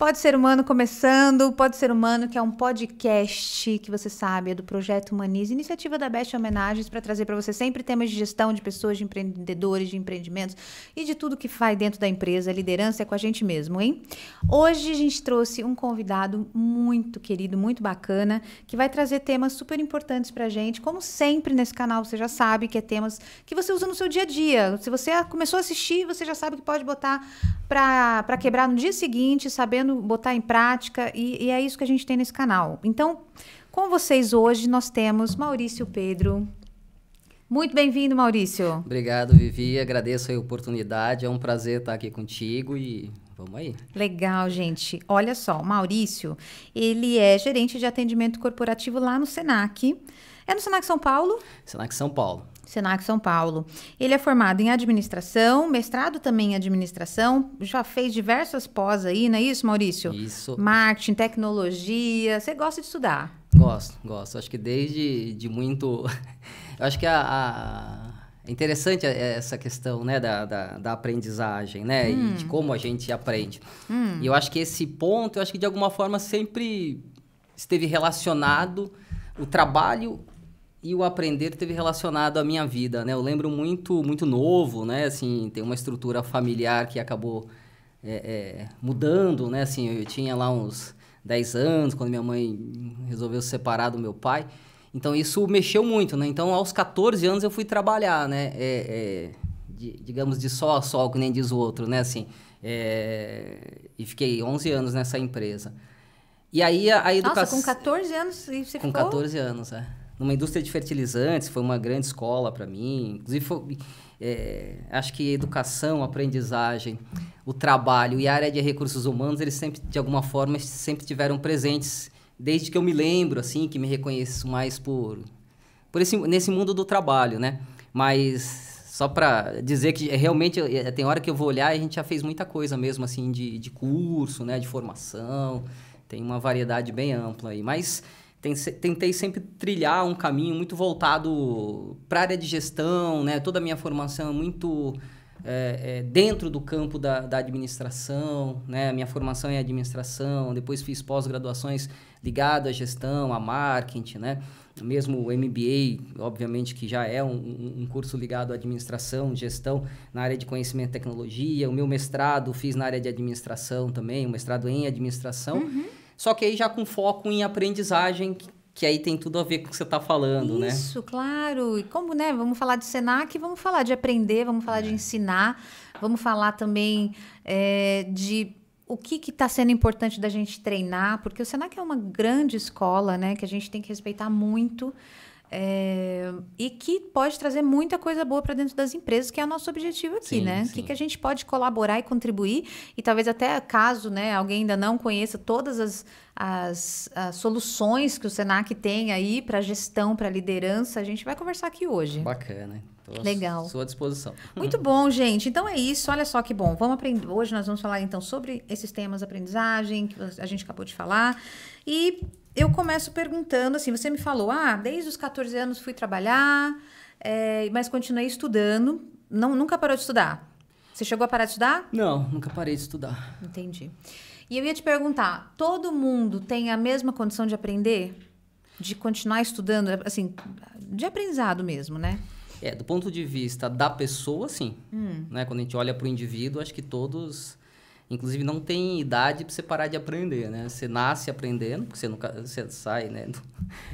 Pode Ser Humano começando, Pode Ser Humano, que é um podcast que você sabe, é do Projeto Humanize, iniciativa da Best Homenagens, para trazer para você sempre temas de gestão de pessoas, de empreendedores, de empreendimentos e de tudo que faz dentro da empresa. A liderança é com a gente mesmo, hein? Hoje a gente trouxe um convidado muito querido, muito bacana, que vai trazer temas super importantes pra gente. Como sempre nesse canal, você já sabe que é temas que você usa no seu dia a dia. Se você começou a assistir, você já sabe que pode botar para quebrar no dia seguinte, sabendo botar em prática, e é isso que a gente tem nesse canal. Então, com vocês hoje, nós temos Maurício Pedro. Muito bem-vindo, Maurício. Obrigado, Vivi. Agradeço a oportunidade. É um prazer estar aqui contigo e vamos aí. Legal, gente. Olha só, o Maurício, ele é gerente de atendimento corporativo lá no Senac. É no Senac São Paulo? Senac São Paulo. Senac São Paulo. Ele é formado em administração, mestrado também em administração, já fez diversas pós aí, não é isso, Maurício? Isso. Marketing, tecnologia. Você gosta de estudar? Gosto. Acho que desde muito... Eu acho que é interessante essa questão, né, da aprendizagem, né, e de como a gente aprende. E eu acho que esse ponto, eu acho que de alguma forma sempre esteve relacionado, o trabalho e o aprender esteve relacionado à minha vida, né? Eu lembro muito novo, né, assim, tem uma estrutura familiar que acabou mudando, né, assim, eu tinha lá uns 10 anos, quando minha mãe resolveu se separar do meu pai. Então, isso mexeu muito, né? Então, aos 14 anos, eu fui trabalhar, né? Digamos, de sol a sol, que nem diz o outro, né? Assim, e fiquei 11 anos nessa empresa. E aí, a educação... Nossa, com 14 anos você ficou? Com 14 anos, Numa indústria de fertilizantes, foi uma grande escola para mim. Inclusive, acho que educação, aprendizagem, o trabalho e a área de recursos humanos, eles sempre, de alguma forma, sempre tiveram presentes desde que eu me lembro, assim, que me reconheço mais nesse mundo do trabalho, né? Mas só para dizer que realmente tem hora que eu vou olhar e a gente já fez muita coisa mesmo, assim, de curso, né? De formação, tem uma variedade bem ampla aí. Mas tentei sempre trilhar um caminho muito voltado para a área de gestão, né? Toda a minha formação é muito... dentro do campo da administração, né? A minha formação é em administração, depois fiz pós-graduações ligado à gestão, a marketing, né? Mesmo o MBA, obviamente que já é um curso ligado à administração, gestão, na área de conhecimento e tecnologia. O meu mestrado fiz na área de administração também, um mestrado em administração. Só que aí já com foco em aprendizagem, que aí tem tudo a ver com o que você está falando, né? Isso, claro. E como, né? Vamos falar de Senac, vamos falar de aprender, vamos falar de ensinar, vamos falar também de o que está sendo importante da gente treinar, porque o Senac é uma grande escola, né? Que a gente tem que respeitar muito e que pode trazer muita coisa boa para dentro das empresas, que é o nosso objetivo aqui, Sim, né? O sim. que a gente pode colaborar e contribuir, e talvez até caso, né, alguém ainda não conheça todas as soluções que o Senac tem aí para gestão, para liderança, a gente vai conversar aqui hoje. Bacana. Legal. À sua disposição. Muito bom, gente. Então é isso. Olha só que bom. Vamos aprender. Hoje nós vamos falar então sobre esses temas de aprendizagem que a gente acabou de falar. E eu começo perguntando assim, você me falou, desde os 14 anos fui trabalhar, mas continuei estudando. Nunca parou de estudar? Você chegou a parar de estudar? Não, nunca parei de estudar. Entendi. E eu ia te perguntar, todo mundo tem a mesma condição de aprender? De continuar estudando, assim, de aprendizado mesmo, né? Do ponto de vista da pessoa, sim. Né? Quando a gente olha para o indivíduo, acho que todos, inclusive, não tem idade para você parar de aprender, né? Você nasce aprendendo, porque você sai, né?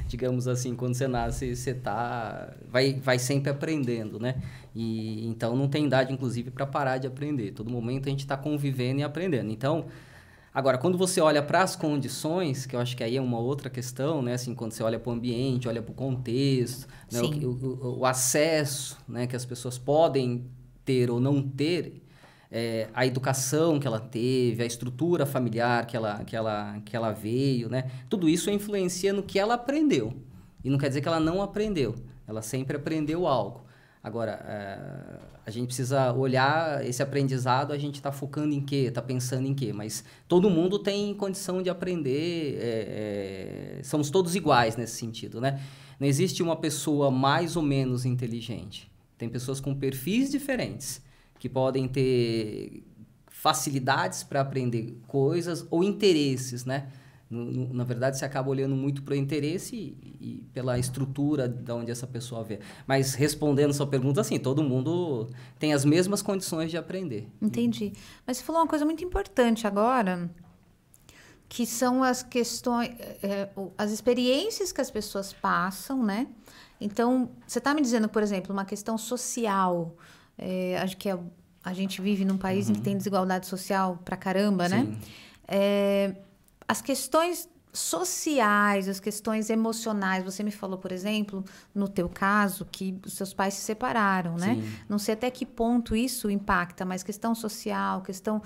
Digamos assim, quando você nasce, você vai sempre aprendendo, né? E então não tem idade, inclusive, para parar de aprender. Todo momento a gente está convivendo e aprendendo. Então, agora, quando você olha para as condições, que eu acho que aí é uma outra questão, né? Assim, quando você olha para o ambiente, olha para o contexto, né? O acesso, né? Que as pessoas podem ter ou não ter, a educação que ela teve, a estrutura familiar que ela veio, né? Tudo isso influencia no que ela aprendeu. E não quer dizer que ela não aprendeu. Ela sempre aprendeu algo. Agora, a gente precisa olhar esse aprendizado, a gente está focando em quê? Está pensando em quê? Mas todo mundo tem condição de aprender, somos todos iguais nesse sentido, né? Não existe uma pessoa mais ou menos inteligente. Tem pessoas com perfis diferentes, que podem ter facilidades para aprender coisas ou interesses, né? Na verdade, você acaba olhando muito para o interesse e pela estrutura de onde essa pessoa vê. Mas respondendo sua pergunta, assim, todo mundo tem as mesmas condições de aprender. Entendi. Mas você falou uma coisa muito importante agora, que são as questões, as experiências que as pessoas passam, né? Então, você está me dizendo, por exemplo, uma questão social. Acho que a gente vive num país em que tem desigualdade social pra caramba, né? As questões sociais, as questões emocionais. Você me falou, por exemplo, no teu caso, que os seus pais se separaram, né? Sim. Não sei até que ponto isso impacta, mas questão social, questão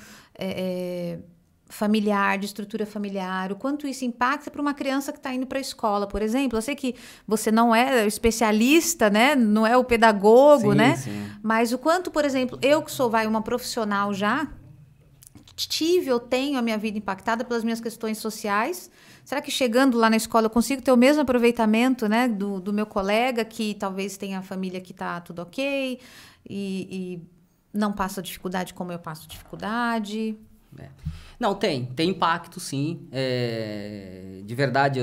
familiar, de estrutura familiar, o quanto isso impacta para uma criança que está indo para a escola, por exemplo. Eu sei que você não é especialista, né? Não é o pedagogo, Sim, né? sim. Mas o quanto, por exemplo, eu que sou uma profissional já, eu tenho a minha vida impactada pelas minhas questões sociais. Será que chegando lá na escola eu consigo ter o mesmo aproveitamento, né, do meu colega que talvez tenha a família que está tudo ok e não passa dificuldade como eu passo dificuldade? Não, tem impacto, sim. De verdade,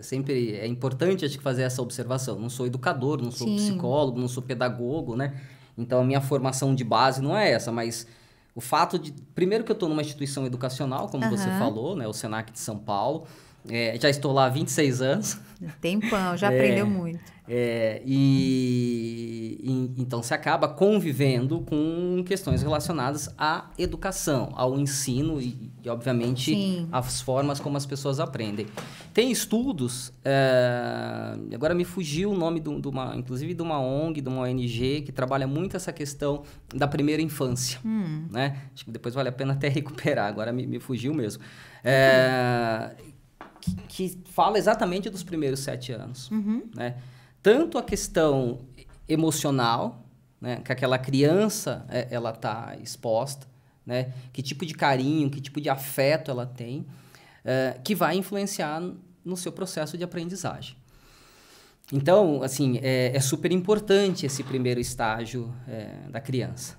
sempre é importante acho que fazer essa observação. Não sou educador, não sou psicólogo, não sou pedagogo, né? Então, a minha formação de base não é essa, mas o fato de... Primeiro que eu estou numa instituição educacional, como você falou, né? O Senac de São Paulo. Já estou lá há 26 anos. Tempão, já aprendeu muito. Então, você acaba convivendo com questões relacionadas à educação, ao ensino e obviamente, as formas como as pessoas aprendem. Tem estudos, agora me fugiu o nome, inclusive de uma ONG, de uma ONG, que trabalha muito essa questão da primeira infância. Né? Acho que depois vale a pena até recuperar, agora me fugiu mesmo. Que fala exatamente dos primeiros 7 anos. Né? Tanto a questão emocional, né, que aquela criança ela está exposta, né, que tipo de carinho, que tipo de afeto ela tem, que vai influenciar no seu processo de aprendizagem. Então, assim, é super importante esse primeiro estágio da criança,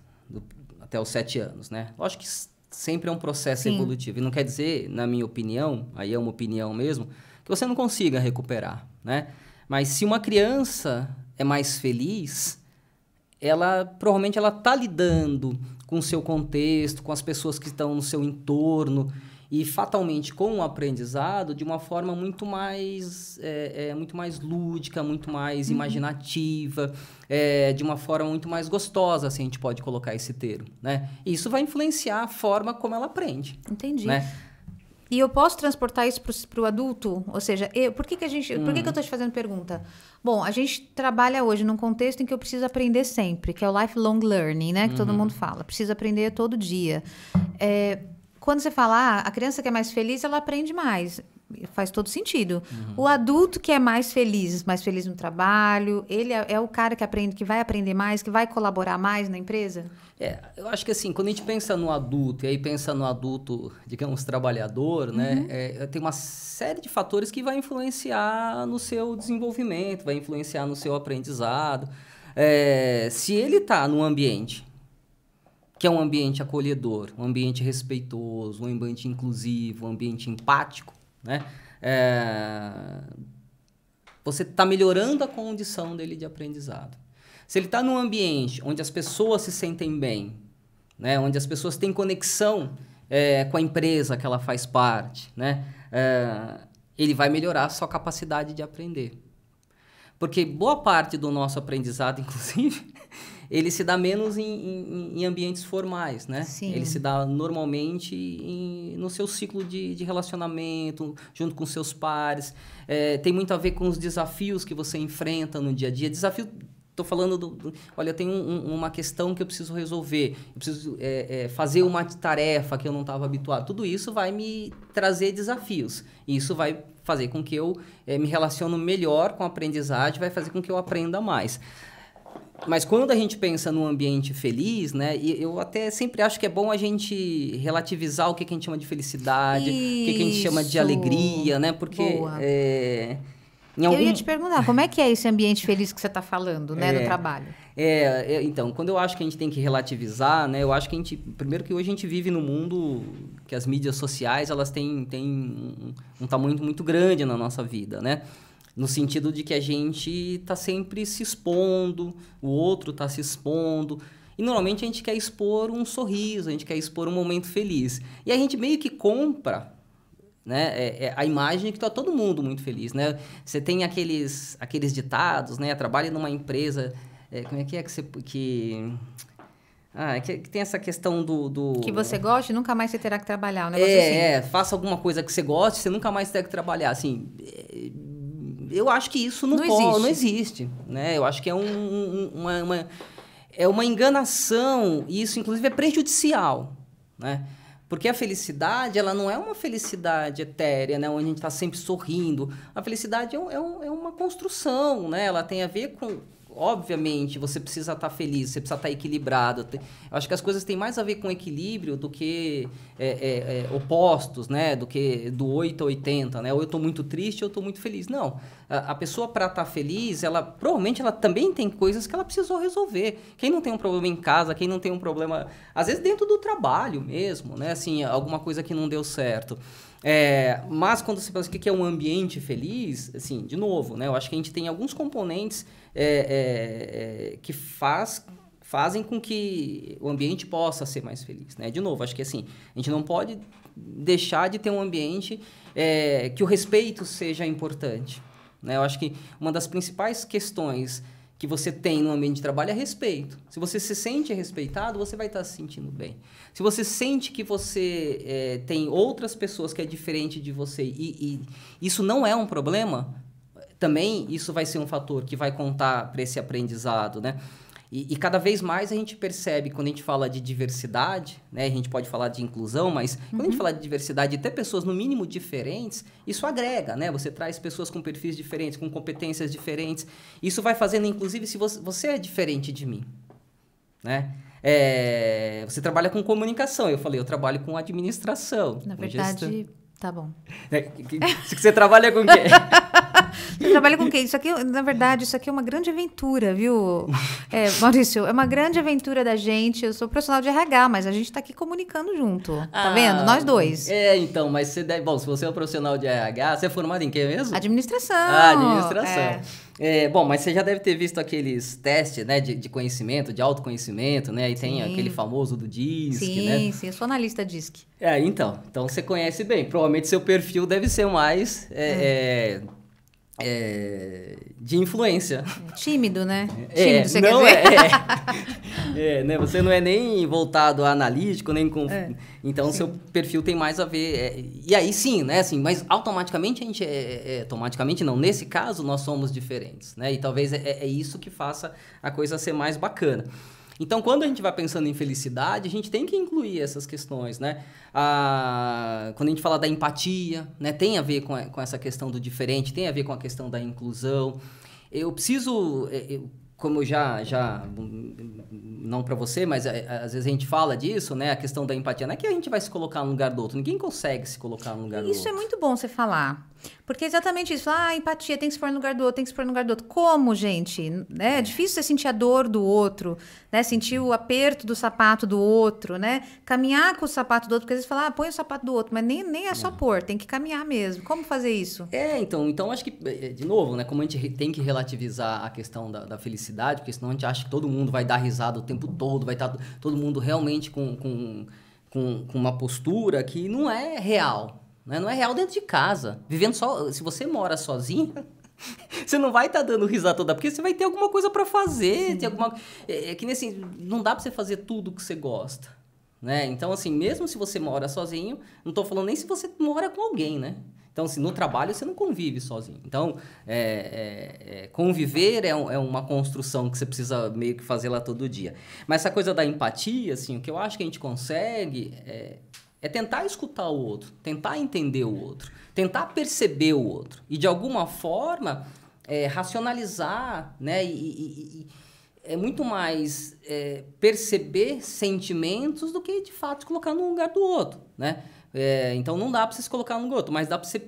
até os 7 anos. Né? Lógico que sempre é um processo evolutivo. E não quer dizer, na minha opinião, aí é uma opinião mesmo, que você não consiga recuperar, né? Mas se uma criança é mais feliz, provavelmente ela está lidando com o seu contexto, com as pessoas que estão no seu entorno e fatalmente com o aprendizado de uma forma muito mais lúdica, muito mais imaginativa, de uma forma muito mais gostosa, assim a gente pode colocar esse termo, né? E isso vai influenciar a forma como ela aprende. Entendi. Né? E eu posso transportar isso para o adulto? Ou seja, por que eu estou te fazendo pergunta? Bom, a gente trabalha hoje num contexto em que eu preciso aprender sempre, que é o lifelong learning, né? Que todo mundo fala. Preciso aprender todo dia. Quando você fala, a criança que é mais feliz, ela aprende mais. Faz todo sentido. O adulto que é mais feliz no trabalho, ele é o cara que aprende, que vai aprender mais, que vai colaborar mais na empresa? Eu acho que assim, quando a gente pensa no adulto, e aí pensa no adulto, digamos, trabalhador, né? Tem uma série de fatores que vai influenciar no seu desenvolvimento, vai influenciar no seu aprendizado. Se ele está num ambiente que é um ambiente acolhedor, um ambiente respeitoso, um ambiente inclusivo, um ambiente empático, né? Você está melhorando a condição dele de aprendizado. Se ele está num ambiente onde as pessoas se sentem bem, né? Onde as pessoas têm conexão com a empresa que ela faz parte, né? Ele vai melhorar a sua capacidade de aprender. Porque boa parte do nosso aprendizado, inclusive, ele se dá menos em ambientes formais, né? Sim. Ele se dá normalmente no seu ciclo de relacionamento, junto com seus pares. Tem muito a ver com os desafios que você enfrenta no dia a dia. Desafio, estou falando olha, eu tenho uma questão que eu preciso resolver. Eu preciso fazer uma tarefa que eu não estava habituado. Tudo isso vai me trazer desafios. E isso vai fazer com que eu me relaciono melhor com a aprendizagem, vai fazer com que eu aprenda mais. Mas quando a gente pensa num ambiente feliz, né? E eu até sempre acho que é bom a gente relativizar o que a gente chama de felicidade, o que a gente chama de alegria, né? Porque Eu ia te perguntar, como é que é esse ambiente feliz que você está falando, né, do trabalho? Então, quando eu acho que a gente tem que relativizar, né, eu acho que primeiro que hoje a gente vive num mundo que as mídias sociais, elas têm um tamanho muito grande na nossa vida, né? No sentido de que a gente está sempre se expondo, o outro está se expondo, e normalmente a gente quer expor um sorriso, a gente quer expor um momento feliz. E a gente meio que compra, né, a imagem que está todo mundo muito feliz, né? Você tem aqueles ditados, né? Trabalha numa empresa... como é que você... Que tem essa questão do... Que você goste, nunca mais você terá que trabalhar, um negócio assim. Faça alguma coisa que você goste, você nunca mais terá que trabalhar. Assim, eu acho que isso não existe, né? Eu acho que é uma enganação, e isso, inclusive, é prejudicial, né? Porque a felicidade, ela não é uma felicidade etérea, né? Onde a gente está sempre sorrindo. A felicidade é uma construção, né? Ela tem a ver com... Obviamente, você precisa estar feliz, você precisa estar equilibrado. Eu acho que as coisas têm mais a ver com equilíbrio do que opostos, né? Do que do 8 a 80, né? Ou eu estou muito triste ou eu estou muito feliz. Não. A pessoa, para estar feliz, provavelmente ela também tem coisas que ela precisou resolver. Quem não tem um problema em casa, quem não tem um problema... Às vezes dentro do trabalho mesmo, né? Assim, alguma coisa que não deu certo. Mas quando você pensa o que é um ambiente feliz, assim, de novo, né? Eu acho que a gente tem alguns componentes que fazem com que o ambiente possa ser mais feliz, né? De novo, acho que assim, a gente não pode deixar de ter um ambiente que o respeito seja importante, né? Eu acho que uma das principais questões que você tem no ambiente de trabalho é respeito. Se você se sente respeitado, você vai estar se sentindo bem. Se você sente que você tem outras pessoas que é diferente de você e isso não é um problema, também isso vai ser um fator que vai contar para esse aprendizado, né? E cada vez mais a gente percebe, quando a gente fala de diversidade, né? A gente pode falar de inclusão, mas quando a gente fala de diversidade e ter pessoas no mínimo diferentes, isso agrega, né? Você traz pessoas com perfis diferentes, com competências diferentes. Isso vai fazendo, inclusive, se você é diferente de mim, né? Você trabalha com comunicação, eu falei, eu trabalho com administração. Na verdade, tá bom. Você trabalha com o quê? Você trabalha com o quê? Isso aqui, na verdade, isso aqui é uma grande aventura, viu? Maurício, é uma grande aventura da gente. Eu sou profissional de RH, mas a gente tá aqui comunicando junto. Tá vendo? Nós dois. Então, mas bom, se você é um profissional de RH, você é formado em quê mesmo? Administração. Administração. Bom, mas você já deve ter visto aqueles testes, né, de conhecimento, de autoconhecimento, né? E tem aquele famoso do DISC, né? Sim, eu sou analista DISC. Então você conhece bem. Provavelmente seu perfil deve ser mais... de influência. Tímido, né? Tímido, você quer dizer? Né? Você não é nem voltado a analítico, nem com... Então, seu perfil tem mais a ver... E aí, sim, né? Assim, mas automaticamente a gente automaticamente não. Nesse caso, nós somos diferentes, né? E talvez é isso que faça a coisa ser mais bacana. Então, quando a gente vai pensando em felicidade, a gente tem que incluir essas questões, né? Quando a gente fala da empatia, né? Tem a ver com essa questão do diferente, tem a ver com a questão da inclusão. Eu preciso... como eu já não para você, mas às vezes a gente fala disso, né? A questão da empatia. Não é que a gente vai se colocar no lugar do outro. Ninguém consegue se colocar no lugar do outro. Isso é muito bom você falar. Porque é exatamente isso. Empatia, tem que se pôr no lugar do outro, tem que se pôr no lugar do outro. Como, gente? É difícil você sentir a dor do outro, né? Sentir o aperto do sapato do outro, né? Caminhar com o sapato do outro, porque às vezes fala, põe o sapato do outro, mas nem é só pôr, tem que caminhar mesmo. Como fazer isso? Então acho que, de novo, né? Como a gente tem que relativizar a questão da felicidade, porque senão a gente acha que todo mundo vai dar risada o tempo todo, vai estar todo mundo realmente com uma postura que não é real. Né? Não é real dentro de casa. Vivendo só... Se você mora sozinho, você não vai estar dando risada toda, porque você vai ter alguma coisa para fazer. Ter alguma... que nem assim, não dá para você fazer tudo que você gosta. Né? Então, assim, mesmo se você mora sozinho, não estou falando nem se você mora com alguém, né? Então, assim, no trabalho você não convive sozinho. Então, conviver é uma construção que você precisa meio que fazer lá todo dia. Mas essa coisa da empatia, assim, o que eu acho que a gente consegue é tentar escutar o outro, tentar entender o outro, tentar perceber o outro. E, de alguma forma, racionalizar, né? E é muito mais perceber sentimentos do que, de fato, se colocar no lugar do outro, né? Então, não dá para você se colocar no lugar do outro, mas dá para você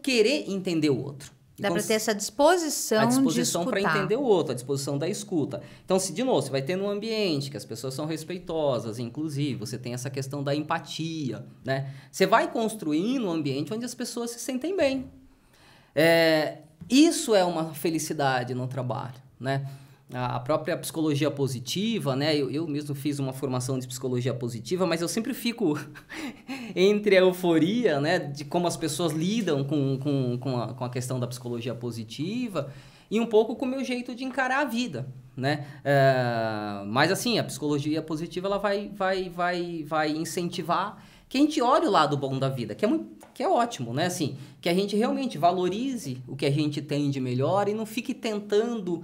querer entender o outro. Dá para ter essa disposição a disposição de para escutar. entender o outro, a disposição da escuta. Então, de novo, você vai ter um ambiente que as pessoas são respeitosas, inclusive, você tem essa questão da empatia, né? Você vai construindo um ambiente onde as pessoas se sentem bem. Isso é uma felicidade no trabalho, né? A própria psicologia positiva, né? Eu mesmo fiz uma formação de psicologia positiva, mas eu sempre fico entre a euforia, né? De como as pessoas lidam com a questão da psicologia positiva e um pouco com o meu jeito de encarar a vida, né? Mas assim, a psicologia positiva ela vai incentivar que a gente olhe o lado bom da vida, que é ótimo, né? Assim, que a gente realmente valorize o que a gente tem de melhor e não fique tentando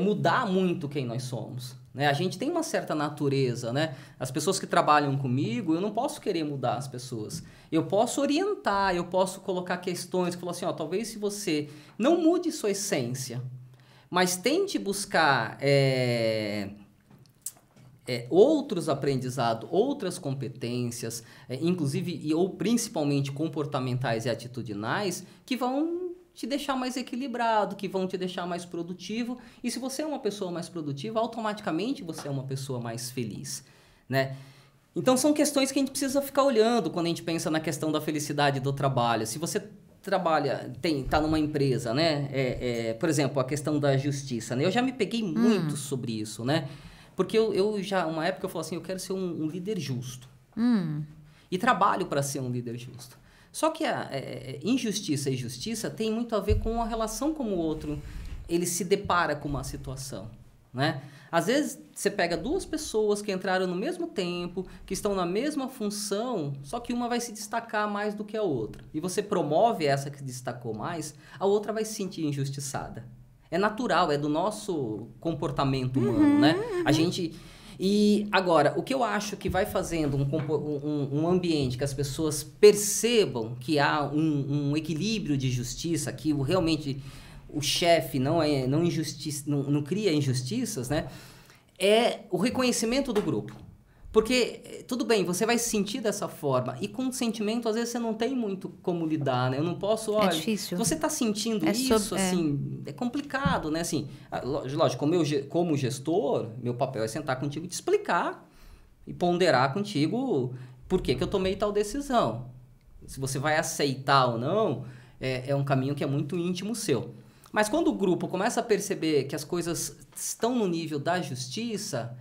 mudar muito quem nós somos, né? A gente tem uma certa natureza, né? As pessoas que trabalham comigo, eu não posso querer mudar as pessoas. Eu posso orientar, eu posso colocar questões que falam assim, ó, talvez se você não mude sua essência, mas tente buscar outros aprendizados, outras competências, inclusive ou principalmente comportamentais e atitudinais, que vão te deixar mais equilibrado, que vão te deixar mais produtivo. E se você é uma pessoa mais produtiva, automaticamente você é uma pessoa mais feliz, né? Então são questões que a gente precisa ficar olhando quando a gente pensa na questão da felicidade do trabalho. Se você trabalha, tá numa empresa, né? Por exemplo, a questão da justiça, né? Eu já me peguei muito sobre isso, né? Porque eu já, uma época eu falei assim, eu quero ser um líder justo. E trabalho para ser um líder justo. Só que a injustiça e justiça tem muito a ver com a relação como o outro ele se depara com uma situação, né? Às vezes você pega duas pessoas que entraram no mesmo tempo, que estão na mesma função, só que uma vai se destacar mais do que a outra. E você promove essa que destacou mais, a outra vai se sentir injustiçada. É natural, é do nosso comportamento humano, né? A gente... E agora, o que eu acho que vai fazendo um ambiente que as pessoas percebam que há um equilíbrio de justiça, que realmente o chefe não cria injustiças, né? É o reconhecimento do grupo. Porque, tudo bem, você vai se sentir dessa forma. E com o sentimento, às vezes, você não tem muito como lidar, né? Eu não posso, olha... É difícil. Você está sentindo isso, assim... É complicado, né? Assim, lógico, como gestor, meu papel é sentar contigo e te explicar e ponderar contigo por que eu tomei tal decisão. Se você vai aceitar ou não, é um caminho que é muito íntimo seu. Mas quando o grupo começa a perceber que as coisas estão no nível da justiça...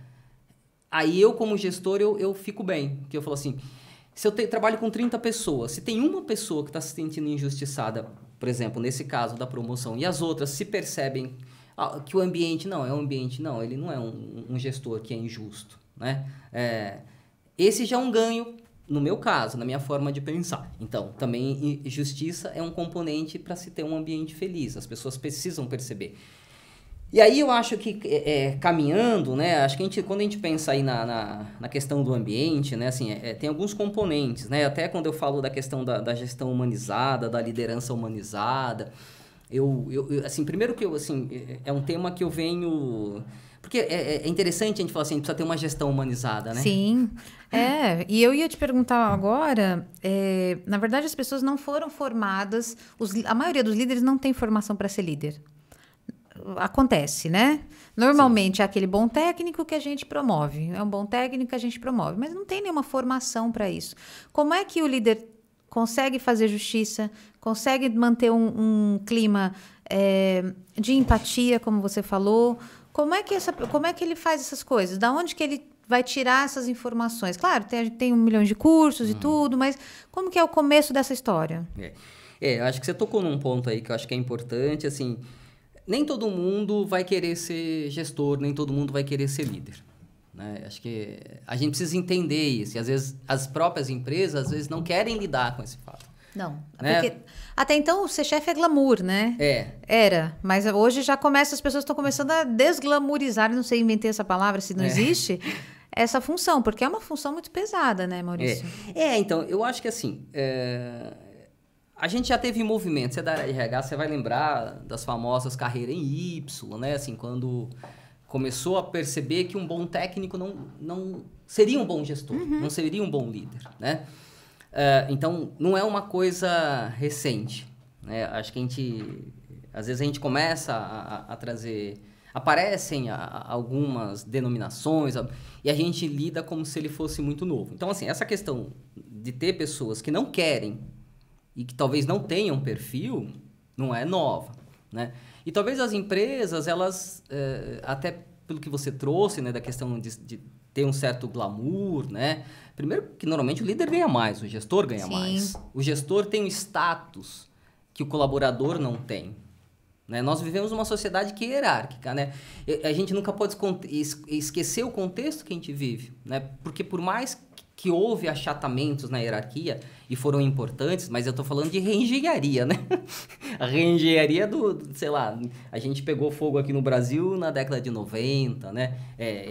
Aí eu, como gestor, eu fico bem. Porque eu falo assim, se eu trabalho com 30 pessoas, se tem uma pessoa que está se sentindo injustiçada, por exemplo, nesse caso da promoção, e as outras se percebem que o ambiente não, ele não é um gestor que é injusto, né? Esse já é um ganho, no meu caso, na minha forma de pensar. Então, também justiça é um componente para se ter um ambiente feliz. As pessoas precisam perceber. E aí eu acho que, caminhando, né, acho que quando a gente pensa aí na questão do ambiente, né, assim, tem alguns componentes, né, até quando eu falo da questão da gestão humanizada, da liderança humanizada, assim, primeiro que é um tema que eu venho... Porque é interessante a gente falar assim, a gente precisa ter uma gestão humanizada, né? Sim, e eu ia te perguntar agora, na verdade as pessoas não foram formadas, a maioria dos líderes não tem formação para ser líder. Acontece, né? Normalmente Sim. É aquele bom técnico que a gente promove. É um bom técnico que a gente promove. Mas não tem nenhuma formação para isso. Como é que o líder consegue fazer justiça, consegue manter um clima de empatia, como você falou? Como é que ele faz essas coisas? Da onde que ele vai tirar essas informações? Claro, tem 1 milhão de cursos e tudo, mas como que é o começo dessa história? Eu acho que você tocou num ponto aí que eu acho que é importante, assim... Nem todo mundo vai querer ser gestor, nem todo mundo vai querer ser líder, né? Acho que a gente precisa entender isso. E às vezes as próprias empresas às vezes não querem lidar com esse fato. Não, né? Porque até então ser chefe é glamour, né? Era, mas hoje já as pessoas estão começando a desglamourizar, não sei, inventei essa palavra, se não existe, essa função, porque é uma função muito pesada, né, Maurício? Então, eu acho que assim... A gente já teve movimento, você é da área de RH, você vai lembrar das famosas carreiras em Y, né? Assim, quando começou a perceber que um bom técnico não seria um bom gestor, não seria um bom líder, né? Então, não é uma coisa recente, né? Acho que Às vezes a gente começa a trazer... Aparecem algumas denominações e a gente lida como se ele fosse muito novo. Então, assim, essa questão de ter pessoas que não querem e que talvez não tenham perfil, não é nova, né? E talvez as empresas, elas, até pelo que você trouxe, né, da questão de ter um certo glamour, né? Primeiro que normalmente o líder ganha mais, o gestor ganha mais. O gestor tem um status que o colaborador não tem. Né? Nós vivemos uma sociedade que é hierárquica, né? A gente nunca pode esquecer o contexto que a gente vive, né? Porque por mais que houve achatamentos na hierarquia e foram importantes, mas eu estou falando de reengenharia, né? A reengenharia sei lá, a gente pegou fogo aqui no Brasil na década de 90, né?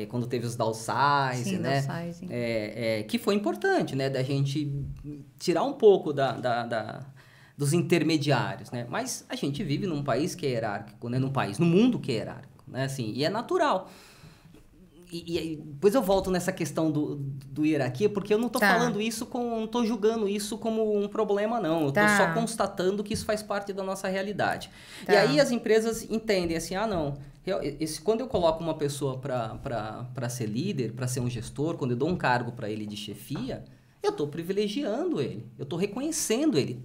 Quando teve os downsizing, né? Downsizing. Que foi importante, né? Da gente tirar um pouco dos intermediários, né? Mas a gente vive num país que é hierárquico, né? No mundo que é hierárquico, né? Assim, e é natural. E depois eu volto nessa questão do hierarquia, porque eu não estou falando isso não estou julgando isso como um problema, não. Eu estou só constatando que isso faz parte da nossa realidade. E aí as empresas entendem assim, não, quando eu coloco uma pessoa para ser líder, para ser um gestor, quando eu dou um cargo para ele de chefia, eu estou privilegiando ele, eu estou reconhecendo ele.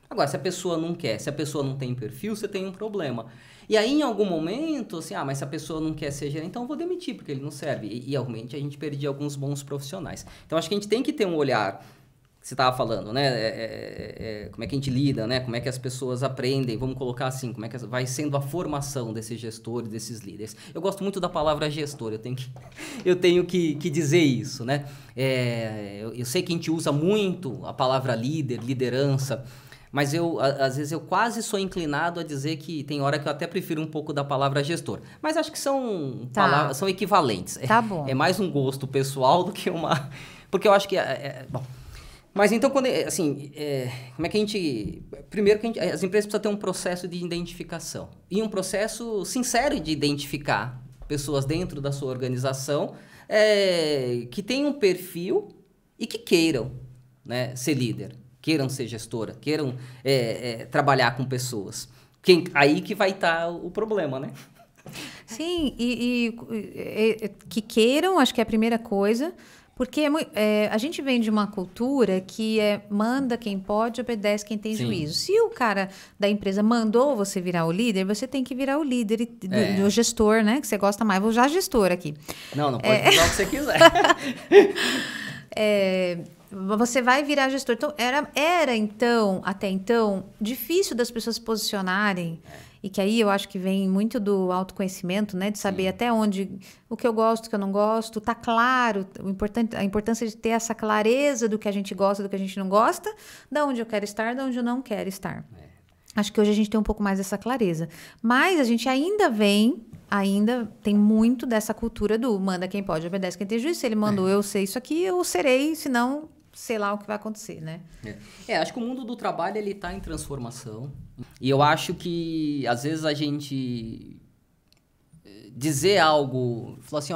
Agora, se a pessoa não quer, se a pessoa não tem perfil, você tem um problema. E aí, em algum momento, assim, mas se a pessoa não quer ser gerente, então eu vou demitir, porque ele não serve. E realmente, a gente perdia alguns bons profissionais. Então, acho que a gente tem que ter um olhar, que você estava falando, né? Como é que a gente lida, né? Como é que as pessoas aprendem, vamos colocar assim, como é que vai sendo a formação desses gestores, desses líderes. Eu gosto muito da palavra gestor, eu tenho que dizer isso, né? Eu sei que a gente usa muito a palavra líder, liderança, mas às vezes eu quase sou inclinado a dizer que tem hora que eu até prefiro um pouco da palavra gestor. Mas acho que são palavras, são equivalentes. Tá bom. É mais um gosto pessoal do que uma... Porque eu acho que... Bom. Mas então, como é que a gente... Primeiro, as empresas precisam ter um processo de identificação. E um processo sincero de identificar pessoas dentro da sua organização que tenham um perfil e que queiram, né, ser líder. Queiram ser gestora, queiram trabalhar com pessoas. Aí que vai estar o problema, né? Sim, que queiram, acho que é a primeira coisa, porque a gente vem de uma cultura que manda quem pode, obedece quem tem juízo. Se o cara da empresa mandou você virar o líder, você tem que virar o líder do gestor, né? Que você gosta mais. Vou usar gestor aqui. Não pode usar o que você quiser. Você vai virar gestor. Então, era então, até então, difícil das pessoas se posicionarem. E que aí eu acho que vem muito do autoconhecimento, né? De saber até onde, o que eu gosto, o que eu não gosto. Tá claro, a importância de ter essa clareza do que a gente gosta, do que a gente não gosta. Da onde eu quero estar, da onde eu não quero estar. Acho que hoje a gente tem um pouco mais dessa clareza. Mas a gente ainda tem muito dessa cultura do manda quem pode, obedece quem tem juízo. Se ele mandou eu ser isso aqui, eu serei, senão sei lá o que vai acontecer, né? Acho que o mundo do trabalho, ele tá em transformação. E eu acho que, às vezes, a gente dizer algo, falar assim,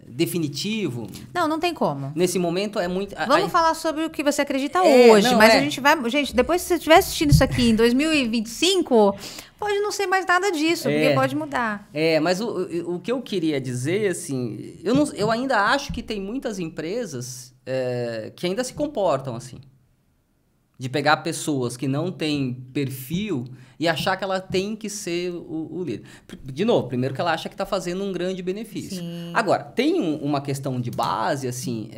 definitivo... Não tem como. Nesse momento é muito... Vamos falar sobre o que você acredita hoje, mas a gente vai... Gente, depois se você estiver assistindo isso aqui em 2025, pode não ser mais nada disso, porque pode mudar. Mas o que eu queria dizer, assim... Eu ainda acho que tem muitas empresas que ainda se comportam assim. De pegar pessoas que não têm perfil e achar que ela tem que ser o líder. De novo, primeiro que ela acha que está fazendo um grande benefício. Sim. Agora, tem uma questão de base, assim,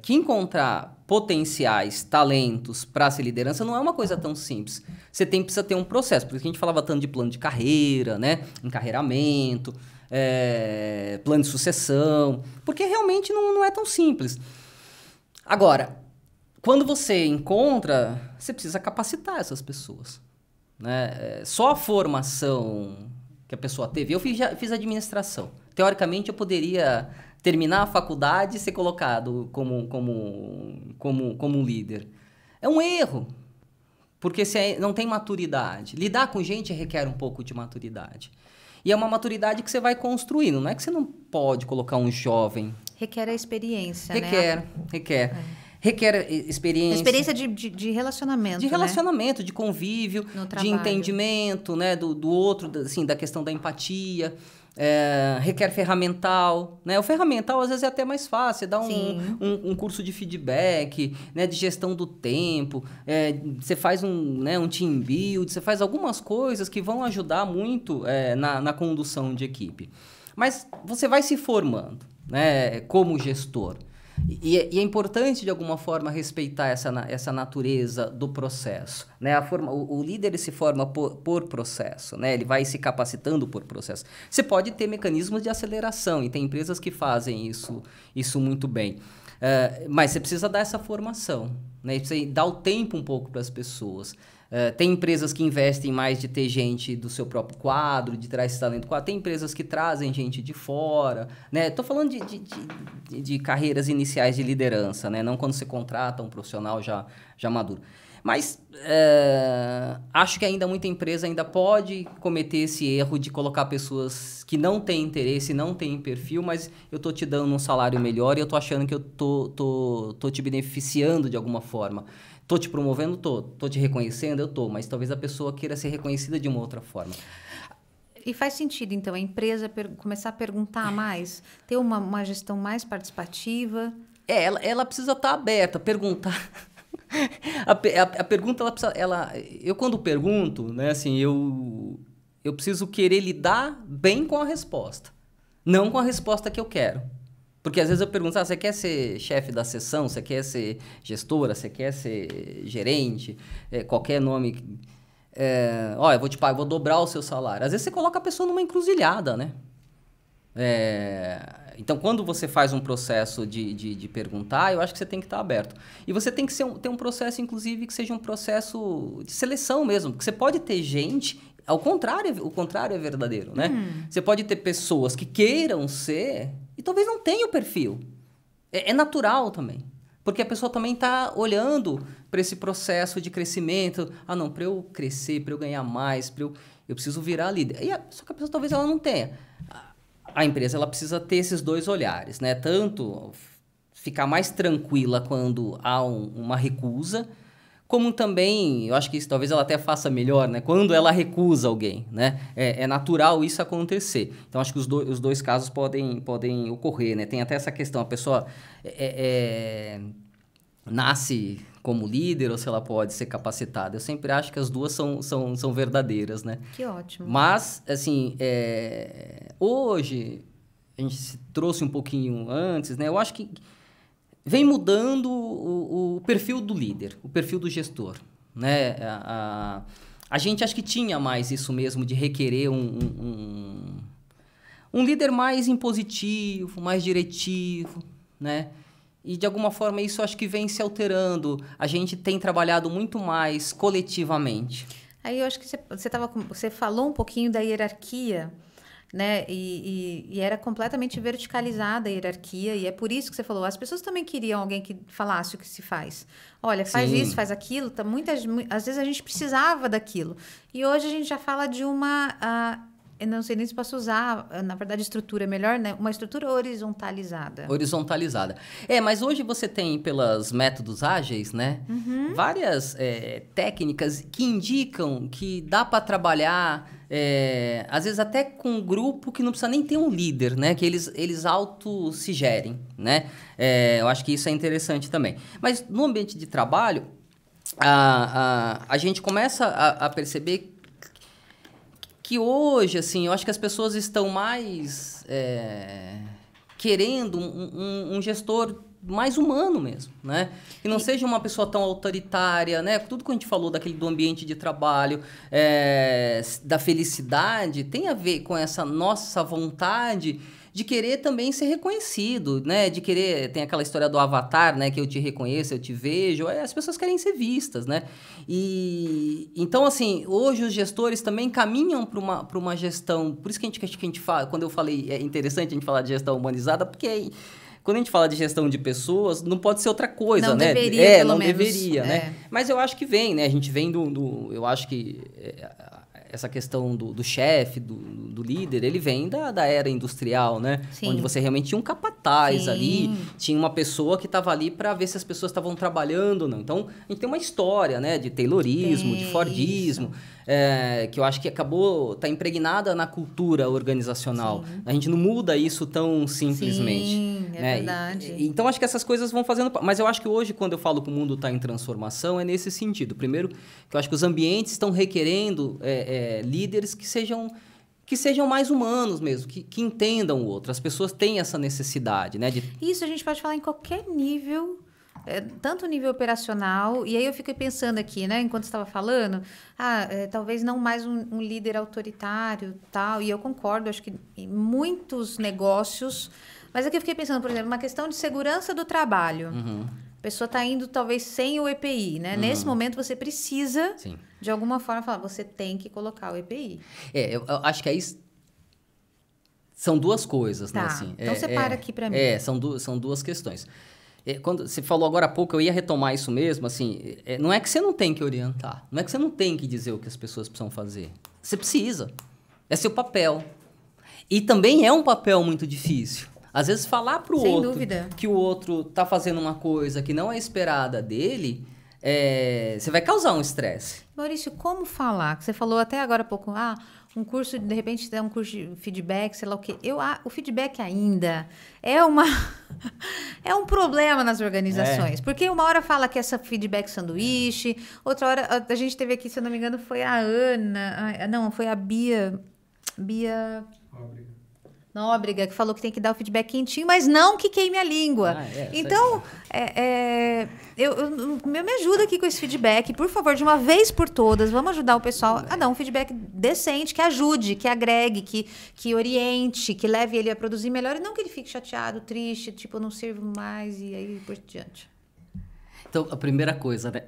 que encontrar potenciais talentos para ser liderança não é uma coisa tão simples. Você precisa ter um processo. Por isso que a gente falava tanto de plano de carreira, né? Encarreiramento, plano de sucessão. Porque realmente não é tão simples. Agora, quando você encontra, você precisa capacitar essas pessoas, né? Só a formação que a pessoa teve... Eu fiz administração. Teoricamente, eu poderia terminar a faculdade e ser colocado como um líder. É um erro, porque você não tem maturidade. Lidar com gente requer um pouco de maturidade. E é uma maturidade que você vai construindo. Não é que você não pode colocar um jovem... Requer a experiência, requer. requer experiência. Experiência de relacionamento, de relacionamento, de convívio, no de trabalho. entendimento, né, do outro, assim, da questão da empatia. Requer ferramental, né? O ferramental às vezes é até mais fácil, você dá um curso de feedback, né? De gestão do tempo, você faz um team build, você faz algumas coisas que vão ajudar muito na condução de equipe. Mas você vai se formando, né? Como gestor. E é importante, de alguma forma, respeitar essa natureza do processo, né? O líder ele se forma por processo, né? Ele vai se capacitando por processo. Você pode ter mecanismos de aceleração, e tem empresas que fazem isso muito bem. Mas você precisa dar essa formação, né? Você dar o tempo um pouco para as pessoas. Tem empresas que investem mais de ter gente do seu próprio quadro, de trazer esse talento quadro. Tem empresas que trazem gente de fora, né? Estou falando de carreiras iniciais de liderança, né? Não quando você contrata um profissional já maduro. Mas acho que ainda muita empresa ainda pode cometer esse erro de colocar pessoas que não têm interesse, não têm perfil, mas eu estou te dando um salário melhor e eu estou achando que eu tô te beneficiando de alguma forma. Tô te promovendo? Tô te reconhecendo? Eu tô. Mas talvez a pessoa queira ser reconhecida de uma outra forma. E faz sentido, então, a empresa começar a perguntar mais? Ter uma gestão mais participativa? Ela precisa estar aberta, perguntar. A pergunta, ela precisa... Eu, quando pergunto, né, assim, eu preciso querer lidar bem com a resposta. Não com a resposta que eu quero. Porque às vezes eu pergunto, você quer ser chefe da seção? Você quer ser gestora? Você quer ser gerente? Qualquer nome. Eu vou te pagar, vou dobrar o seu salário. Às vezes você coloca a pessoa numa encruzilhada, né? Então, quando você faz um processo de perguntar, eu acho que você tem que estar aberto. E você tem que ter um processo, inclusive, que seja um processo de seleção mesmo. Porque você pode ter gente... o contrário é verdadeiro, né? Você pode ter pessoas que queiram ser... e talvez não tenha o perfil. É natural também. Porque a pessoa também está olhando para esse processo de crescimento. Não, para eu crescer, para eu ganhar mais, eu preciso virar líder. Só que a pessoa talvez ela não tenha. A empresa ela precisa ter esses dois olhares, né? Tanto ficar mais tranquila quando há uma recusa, como também, eu acho que isso talvez ela até faça melhor, né? Quando ela recusa alguém, né? É natural isso acontecer. Então, acho que os dois casos podem ocorrer, né? Tem até essa questão, a pessoa nasce como líder ou se ela pode ser capacitada. Eu sempre acho que as duas são verdadeiras, né? Que ótimo. Mas, assim, hoje, a gente se trouxe um pouquinho antes, né? Eu acho que vem mudando o perfil do líder, o perfil do gestor, né? A gente acho que tinha mais isso mesmo de requerer um líder mais impositivo, mais diretivo, né? E, de alguma forma, isso acho que vem se alterando. A gente tem trabalhado muito mais coletivamente. Aí eu acho que você falou um pouquinho da hierarquia, né? E era completamente verticalizada a hierarquia, e é por isso que você falou. As pessoas também queriam alguém que falasse o que se faz. Olha, faz Sim. isso, faz aquilo. Às vezes a gente precisava daquilo. E hoje a gente já fala de eu não sei nem se posso usar, na verdade, estrutura é melhor, né? Uma estrutura horizontalizada. Horizontalizada. Mas hoje você tem, pelos métodos ágeis, né? Várias técnicas que indicam que dá para trabalhar, às vezes até com um grupo que não precisa nem ter um líder, né? Que eles auto se gerem, né? Eu acho que isso é interessante também. Mas no ambiente de trabalho, a gente começa a perceber que hoje, assim, eu acho que as pessoas estão mais querendo um gestor mais humano mesmo, né? Que não seja uma pessoa tão autoritária, né? Tudo que a gente falou do ambiente de trabalho, da felicidade, tem a ver com essa nossa vontade de querer também ser reconhecido, né? De querer... Tem aquela história do avatar, né? Que eu te reconheço, eu te vejo. As pessoas querem ser vistas, né? Então, assim, hoje os gestores também caminham para uma gestão... Por isso que a gente fala... Quando eu falei... É interessante a gente falar de gestão humanizada, porque... Quando a gente fala de gestão de pessoas, não pode ser outra coisa, não né? Deveria, pelo não menos. Deveria, né? Mas eu acho que vem, né? A gente vem eu acho que... essa questão do chefe, do líder, ele vem da era industrial, né? Sim. Onde você realmente tinha um capataz Sim. ali, tinha uma pessoa que estava ali para ver se as pessoas estavam trabalhando ou não. Então, a gente tem uma história, né? De Taylorismo, de Fordismo, que eu acho que tá impregnada na cultura organizacional. Sim. A gente não muda isso tão simplesmente. Sim, é né? verdade. Então, acho que essas coisas vão fazendo... Mas eu acho que hoje, quando eu falo que o mundo está em transformação, é nesse sentido. Primeiro, que eu acho que os ambientes estão requerendo líderes que sejam mais humanos mesmo, que entendam o outro. As pessoas têm essa necessidade, né? Isso a gente pode falar em qualquer nível, tanto nível operacional, e aí eu fiquei pensando aqui, né, enquanto estava falando, talvez não mais um líder autoritário, tal, e eu concordo, acho que em muitos negócios, mas aqui eu fiquei pensando, por exemplo, uma questão de segurança do trabalho. Uhum. A pessoa está indo talvez sem o EPI, né? Nesse momento você precisa, Sim. de alguma forma, falar, você tem que colocar o EPI. Eu acho que aí são duas coisas, Tá. né? Assim, então separa aqui para mim. São duas questões. Quando você falou agora há pouco, eu ia retomar isso mesmo, assim, não é que você não tem que orientar, não é que você não tem que dizer o que as pessoas precisam fazer. Você precisa. É seu papel. E também é um papel muito difícil. Às vezes falar pro Sem outro dúvida. que o outro tá fazendo uma coisa que não é esperada dele, você vai causar um estresse. Maurício, como falar? Você falou até agora há pouco, um curso, de repente, um curso de feedback, sei lá o quê. O feedback ainda é um problema nas organizações. Porque uma hora fala que essa feedback sanduíche, outra hora, a gente teve aqui, se eu não me engano, foi a Ana, não, foi a Bia Nóbrega, que falou que tem que dar o feedback quentinho, mas não que queime a língua. Então, me ajuda aqui com esse feedback, por favor, de uma vez por todas, vamos ajudar o pessoal a dar um feedback decente, que ajude, que agregue, que oriente, que leve ele a produzir melhor, e não que ele fique chateado, triste, tipo, eu não sirvo mais, e aí por diante. Então, a primeira coisa, né?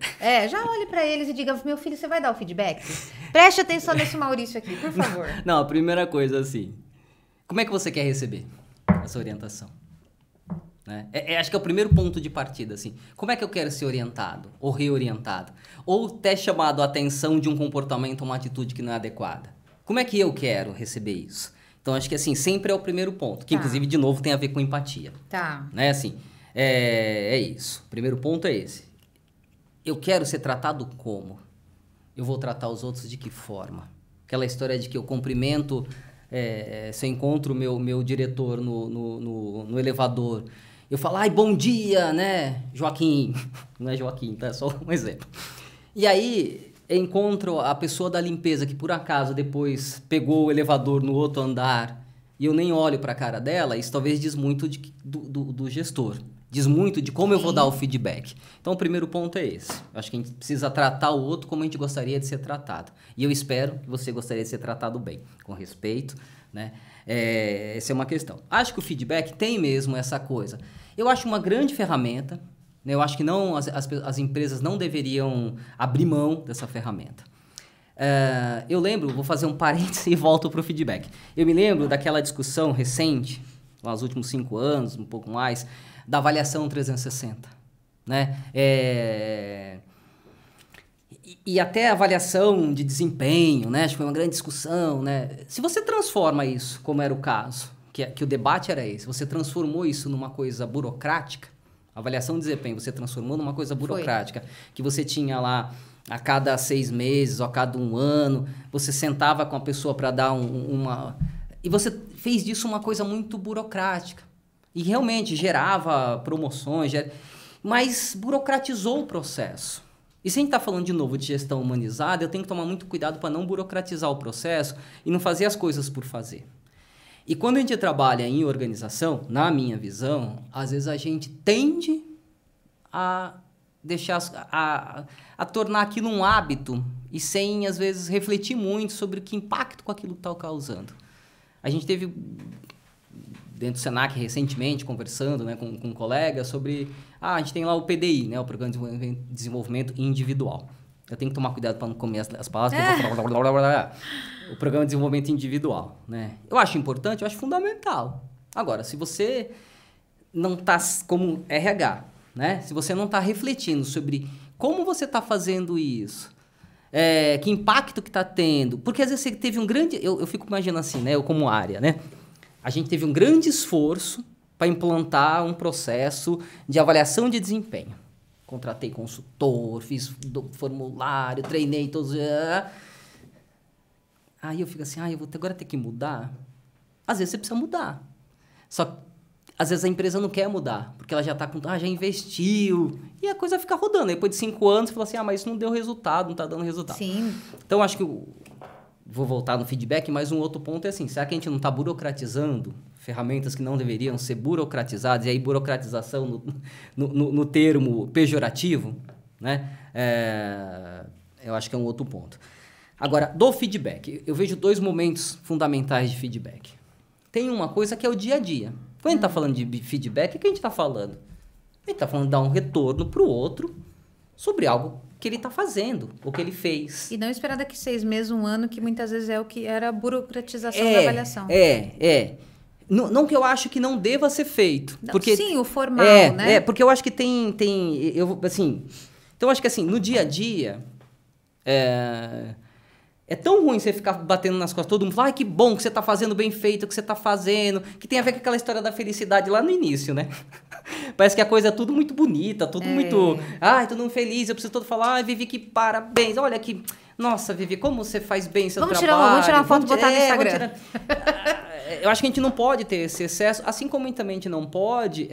Já olhe para eles e diga, meu filho, você vai dar o feedback? Preste atenção nesse Maurício aqui, por favor. Não, a primeira coisa, assim... Como é que você quer receber essa orientação? Né? Acho que é o primeiro ponto de partida, assim. Como é que eu quero ser orientado ou reorientado? Ou ter chamado a atenção de um comportamento ou uma atitude que não é adequada? Como é que eu quero receber isso? Então, acho que, assim, sempre é o primeiro ponto. Que, inclusive, de novo, tem a ver com empatia. Tá. Né? Assim, é isso. O primeiro ponto é esse. Eu quero ser tratado como? Eu vou tratar os outros de que forma? Aquela história de que eu cumprimento... se eu encontro o meu diretor no elevador, eu falo, bom dia, né, Joaquim. Não é Joaquim, tá? É só um exemplo. E aí, eu encontro a pessoa da limpeza que, por acaso, depois pegou o elevador no outro andar e eu nem olho para a cara dela, isso talvez diz muito do gestor. Diz muito de como eu vou dar o feedback. Então, o primeiro ponto é esse. Eu acho que a gente precisa tratar o outro como a gente gostaria de ser tratado. E eu espero que você gostaria de ser tratado bem, com respeito, né? Essa é uma questão. Acho que o feedback tem mesmo essa coisa. Eu acho uma grande ferramenta, né? Eu acho que não, as empresas não deveriam abrir mão dessa ferramenta. Eu lembro, vou fazer um parênteses e volto para o feedback. Eu me lembro daquela discussão recente, nos últimos 5 anos, um pouco mais, da avaliação 360, né? E até a avaliação de desempenho, né? Acho que foi uma grande discussão, né? Se você transforma isso, como era o caso, que o debate era esse, você transformou isso numa coisa burocrática, avaliação de desempenho, você transformou numa coisa burocrática, que você tinha lá a cada 6 meses ou a cada 1 ano, você sentava com a pessoa para dar e você fez disso uma coisa muito burocrática. E realmente gerava promoções, mas burocratizou o processo. E se a gente está falando de novo de gestão humanizada, eu tenho que tomar muito cuidado para não burocratizar o processo e não fazer as coisas por fazer. E quando a gente trabalha em organização, na minha visão, às vezes a gente tende a deixar a tornar aquilo um hábito e sem, às vezes, refletir muito sobre que impacto com aquilo está causando. A gente teve... dentro do Senac, recentemente, conversando, né, com colegas sobre... a gente tem lá o PDI, né, o Programa de Desenvolvimento Individual. Eu tenho que tomar cuidado para não comer as palavras, porque eu vou falar... Blá, blá, blá. O Programa de Desenvolvimento Individual, né? Eu acho importante, eu acho fundamental. Agora, se você não está como RH, né? Se você não está refletindo sobre como você está fazendo isso, Que impacto que está tendo? Porque às vezes você teve um grande... Eu fico imaginando assim, né? Eu como área, né? A gente teve um grande esforço para implantar um processo de avaliação de desempenho. Contratei consultor, fiz formulário, treinei todos... Aí eu fico assim, eu vou agora ter que mudar? Às vezes você precisa mudar. Só que, às vezes, a empresa não quer mudar, porque ela já está com... já investiu. E a coisa fica rodando. Depois de 5 anos, você fala assim, mas isso não deu resultado, não está dando resultado. Sim. Então, acho que... Vou voltar no feedback, mas um outro ponto é assim, será que a gente não está burocratizando ferramentas que não deveriam ser burocratizadas? E aí, burocratização no termo pejorativo, né? Eu acho que é um outro ponto. Agora, do feedback, eu vejo 2 momentos fundamentais de feedback. Tem uma coisa que é o dia a dia. Quando a gente está falando de feedback, o que a gente está falando? A gente está falando de dar um retorno para o outro sobre algo que ele está fazendo, o que ele fez. E não esperar daqui 6 meses, 1 ano, que muitas vezes é o que era a burocratização da avaliação. Não que eu acho que não deva ser feito. Não, porque, sim, o formal, né? Porque eu acho que tem assim, então, eu acho que assim, no dia a dia, é tão ruim você ficar batendo nas costas, todo mundo fala, que bom que você está fazendo bem feito, o que você está fazendo, que tem a ver com aquela história da felicidade lá no início, né? Parece que a coisa é tudo muito bonita, tudo muito... todo mundo feliz, eu preciso todo falar, Vivi, que parabéns, olha que... Nossa, Vivi, como você faz bem seu trabalho. Vamos tirar uma foto e botar no Instagram. Eu acho que a gente não pode ter esse excesso, assim como também a gente não pode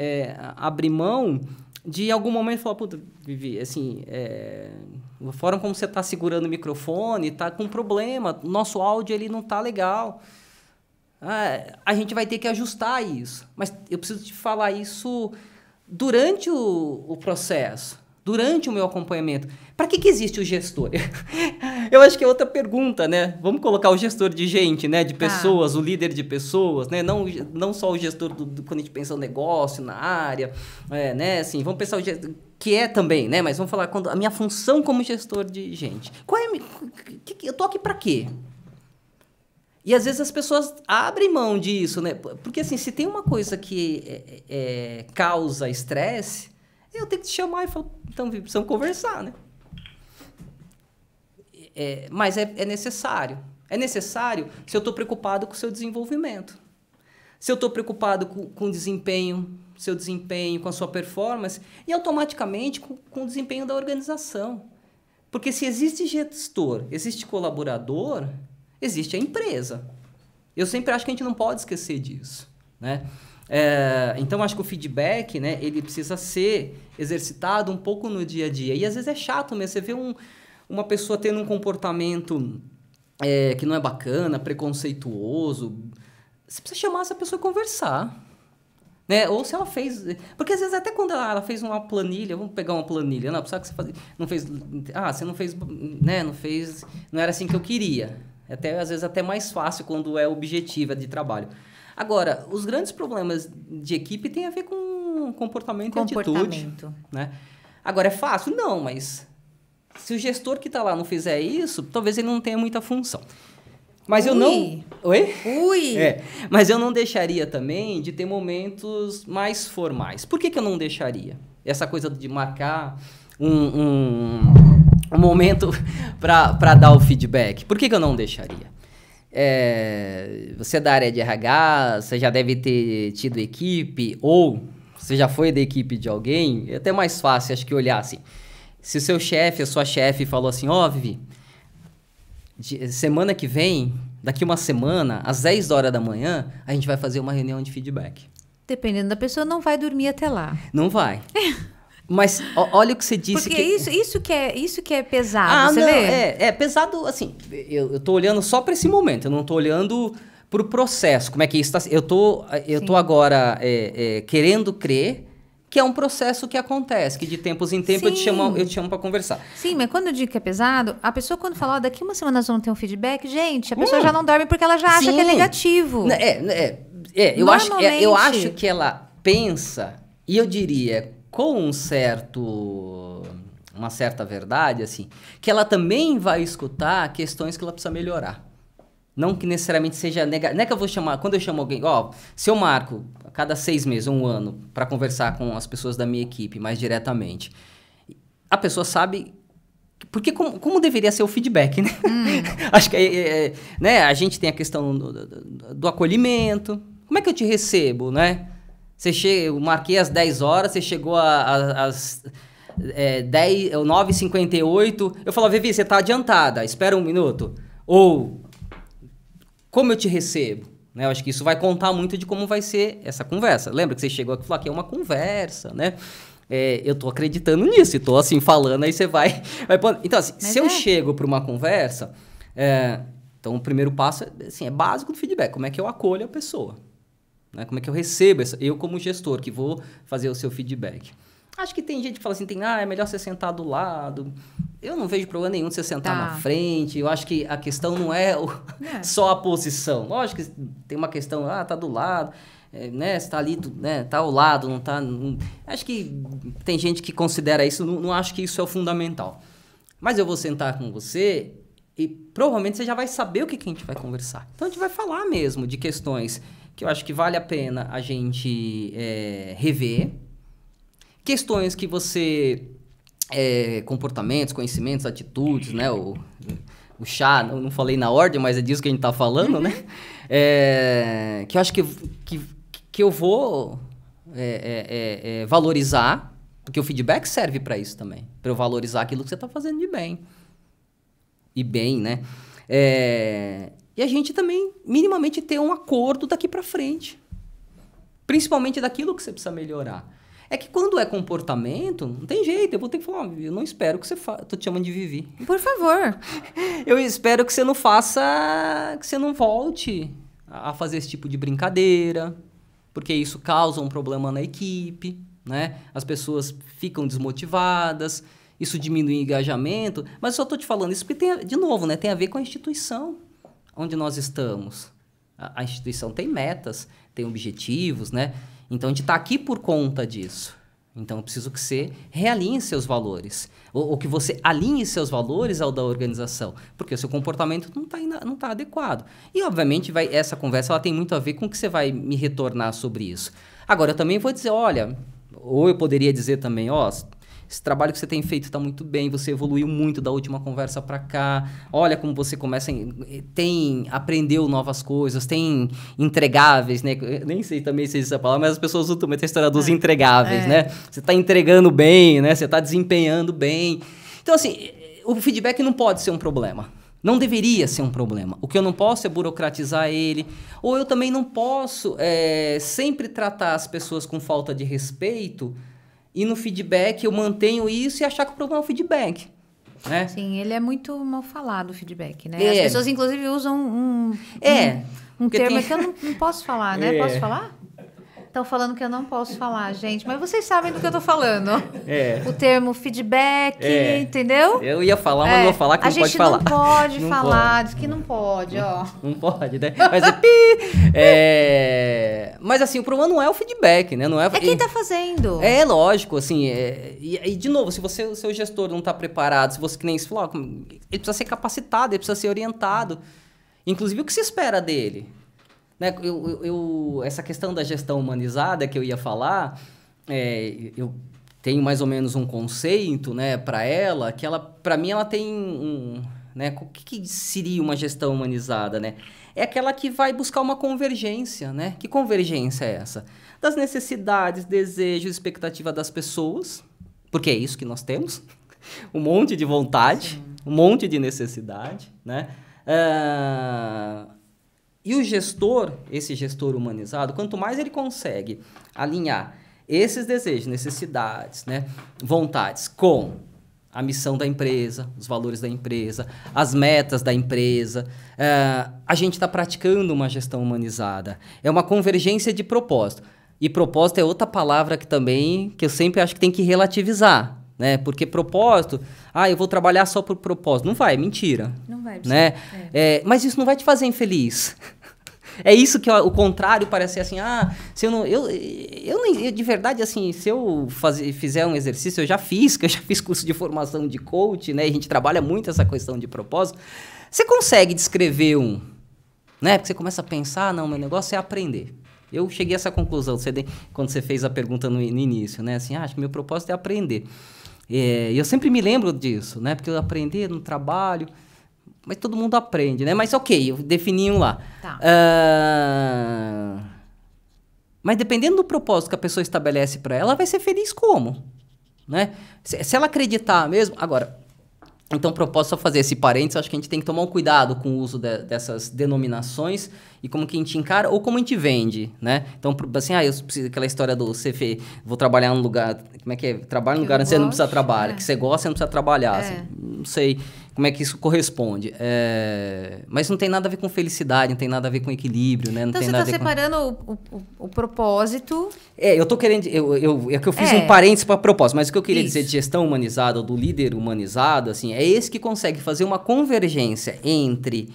abrir mão de, em algum momento, falar, puta, Vivi, assim... A forma como você está segurando o microfone está com problema, o nosso áudio ele não está legal. A gente vai ter que ajustar isso. Mas eu preciso te falar isso durante o processo, durante o meu acompanhamento. Para que existe o gestor? Eu acho que é outra pergunta, né? Vamos colocar o gestor de gente, né? De pessoas, o líder de pessoas, né? Não só o gestor quando a gente pensa no negócio, na área, né? Assim, vamos pensar o gestor, que é também, né? Mas vamos falar a minha função como gestor de gente. Eu tô aqui para quê? E às vezes as pessoas abrem mão disso, né? Porque assim, se tem uma coisa que causa estresse, eu tenho que te chamar e falar, então, precisamos conversar, né? Mas é necessário. É necessário se eu estou preocupado com o seu desenvolvimento. Se eu estou preocupado com o desempenho, seu desempenho, com a sua performance, e automaticamente com o desempenho da organização. Porque se existe gestor, existe colaborador, existe a empresa. Eu sempre acho que a gente não pode esquecer disso, né? Então, acho que o feedback, né, ele precisa ser exercitado um pouco no dia a dia. E, às vezes, é chato mesmo. Você vê uma pessoa tendo um comportamento que não é bacana, preconceituoso. Você precisa chamar essa pessoa e conversar. Né? Ou se ela fez... Porque, às vezes, até quando ela fez uma planilha... Vamos pegar uma planilha. Não, sabe que você não fez... você não fez... Né? Não fez... Não era assim que eu queria. Às vezes, até mais fácil quando é objetiva de trabalho. Agora, os grandes problemas de equipe têm a ver com comportamento e atitude. Né? Agora, é fácil? Não, mas se o gestor que está lá não fizer isso, talvez ele não tenha muita função. Mas eu não... Oi? Mas eu não deixaria também de ter momentos mais formais. Por que eu não deixaria? Essa coisa de marcar um momento para dar o feedback. Por que eu não deixaria? Você é da área de RH, você já deve ter tido equipe, ou você já foi da equipe de alguém, é até mais fácil, acho que olhar assim. Se o seu chefe, a sua chefe falou assim, Vivi, semana que vem, daqui uma semana, às 10 horas da manhã, a gente vai fazer uma reunião de feedback. Dependendo da pessoa, não vai dormir até lá. Não vai. Mas olha o que você disse. Porque isso que é pesado, você vê? É pesado, assim, eu tô olhando só para esse momento, eu não tô olhando para o processo, como é que isso está... Eu tô agora querendo crer que é um processo que acontece, que de tempos em tempos eu te chamo para conversar. Sim, mas quando eu digo que é pesado, a pessoa quando fala, daqui uma semana nós vamos ter um feedback, gente, a pessoa já não dorme porque ela já acha que é negativo. Eu acho que ela pensa, e eu diria... com uma certa verdade, assim, que ela também vai escutar questões que ela precisa melhorar. Não que necessariamente seja negativo. Não é que eu vou chamar... Quando eu chamo alguém... se eu marco a cada 6 meses, 1 ano, para conversar com as pessoas da minha equipe mais diretamente, a pessoa sabe Porque como deveria ser o feedback, né? Acho que né? A gente tem a questão do acolhimento. Como é que eu te recebo, né? Eu marquei às 10 horas, você chegou às 9h58. Eu falo, Vivi, você está adiantada, espera um minuto. Ou, como eu te recebo? Né? Eu acho que isso vai contar muito de como vai ser essa conversa. Lembra que você chegou aqui e falou que é uma conversa, né? Eu tô acreditando nisso, e tô assim falando, aí você vai então, assim, se eu chego para uma conversa, então o primeiro passo assim, é básico do feedback, como é que eu acolho a pessoa, né? Como é que eu recebo, eu como gestor que vou fazer o seu feedback. Acho que tem gente que fala assim, é melhor você sentar do lado. Eu não vejo problema nenhum de você sentar na frente. Eu acho que a questão não é só a posição. Lógico que tem uma questão, tá do lado, né? Você tá ali, né? Tá ao lado, não tá... Acho que tem gente que considera isso, não acho que isso é o fundamental. Mas eu vou sentar com você e provavelmente você já vai saber o que a gente vai conversar. Então a gente vai falar mesmo de questões que eu acho que vale a pena a gente rever. Questões que você... comportamentos, conhecimentos, atitudes, né? O chá, não falei na ordem, mas é disso que a gente tá falando, né? Que eu acho que eu vou valorizar, porque o feedback serve para isso também, para eu valorizar aquilo que você tá fazendo de bem. E bem, né? E a gente também, minimamente, ter um acordo daqui para frente. Principalmente daquilo que você precisa melhorar. É que quando é comportamento, não tem jeito. Eu vou ter que falar, eu não espero que você faça... Tô te chamando de Vivi. Por favor. Eu espero que você não faça... Que você não volte a fazer esse tipo de brincadeira. Porque isso causa um problema na equipe, né? As pessoas ficam desmotivadas. Isso diminui o engajamento. Mas eu só tô te falando isso porque, de novo, né? Tem a ver com a instituição onde nós estamos. A instituição tem metas, tem objetivos, né? Então, a gente está aqui por conta disso. Então, eu preciso que você realinhe seus valores. Ou que você alinhe seus valores ao da organização. Porque o seu comportamento não tá adequado. E, obviamente, essa conversa ela tem muito a ver com o que você vai me retornar sobre isso. Agora, eu também vou dizer, olha... Ou eu poderia dizer também, esse trabalho que você tem feito está muito bem, você evoluiu muito da última conversa para cá, olha como você aprendeu novas coisas, tem entregáveis, né? Eu nem sei também se essa palavra, mas as pessoas usam muito a história dos entregáveis, né? Você está entregando bem, né? Você está desempenhando bem. Então, assim, o feedback não pode ser um problema. Não deveria ser um problema. O que eu não posso é burocratizar ele, ou eu também não posso sempre tratar as pessoas com falta de respeito. E no feedback eu mantenho isso e achar que o problema é o feedback. Né? Sim, ele é muito mal falado, o feedback, né? As pessoas, inclusive, usam um termo que eu não posso falar, né? Posso falar? Estão falando que eu não posso falar, gente. Mas vocês sabem do que eu tô falando. O termo feedback, entendeu? Eu ia falar, mas não vou falar que não pode falar. A gente não pode falar, diz que não pode, ó. Não pode, né? Mas mas assim, o problema não é o feedback, né? Não é quem tá fazendo. Lógico, assim. E de novo, se o seu gestor não tá preparado, se você que nem se falou, ele precisa ser capacitado, ele precisa ser orientado. Inclusive, o que se espera dele? Né? Essa questão da gestão humanizada que eu ia falar, eu tenho mais ou menos um conceito, né, para ela, que para mim, ela tem né, o que seria uma gestão humanizada, né? É aquela que vai buscar uma convergência, né? Que convergência é essa? Das necessidades, desejos, expectativa das pessoas, porque é isso que nós temos, um monte de vontade, um monte de necessidade, né? E o gestor, esse gestor humanizado, quanto mais ele consegue alinhar esses desejos, necessidades, né, vontades com a missão da empresa, os valores da empresa, as metas da empresa, a gente está praticando uma gestão humanizada. É uma convergência de propósito. E propósito é outra palavra que eu sempre acho que tem que relativizar. Né? Porque propósito, eu vou trabalhar só por propósito. Não vai, mentira. Não vai. Né? Mas isso não vai te fazer infeliz. É isso que o contrário parece assim, se eu de verdade, assim, se eu fizer um exercício, eu já fiz curso de formação de coach, né? E a gente trabalha muito essa questão de propósito. Você consegue descrever né? Porque você começa a pensar, não, meu negócio é aprender. Eu cheguei a essa conclusão, quando você fez a pergunta no início, né? Assim, acho que meu propósito é aprender. E eu sempre me lembro disso, né? Porque eu aprendi no trabalho, mas todo mundo aprende, né? Mas ok, eu defini um lá. Tá. Mas dependendo do propósito que a pessoa estabelece para ela, ela vai ser feliz como? Né? Se ela acreditar mesmo... Agora, então, propósito, só fazer esse parênteses, acho que a gente tem que tomar um cuidado com o uso dessas denominações e como que a gente encara ou como a gente vende, né? Então, assim, eu preciso, aquela história do CV, vou trabalhar num lugar, como é que é? Trabalho num lugar onde você não precisa trabalhar, que você gosta, você não precisa trabalhar. Assim, não sei como é que isso corresponde. Mas não tem nada a ver com felicidade, não tem nada a ver com equilíbrio, né? Não Então, tem você nada está separando o propósito... eu tô querendo... É que eu fiz um parênteses para propósito, mas o que eu queria dizer de gestão humanizada ou do líder humanizado, assim, é esse que consegue fazer uma convergência entre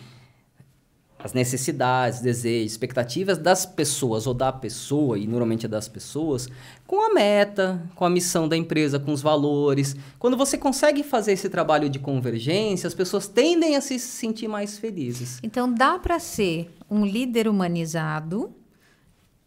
as necessidades, desejos, expectativas das pessoas ou da pessoa, e normalmente é das pessoas, com a meta, com a missão da empresa, com os valores. Quando você consegue fazer esse trabalho de convergência, as pessoas tendem a se sentir mais felizes. Então, dá para ser um líder humanizado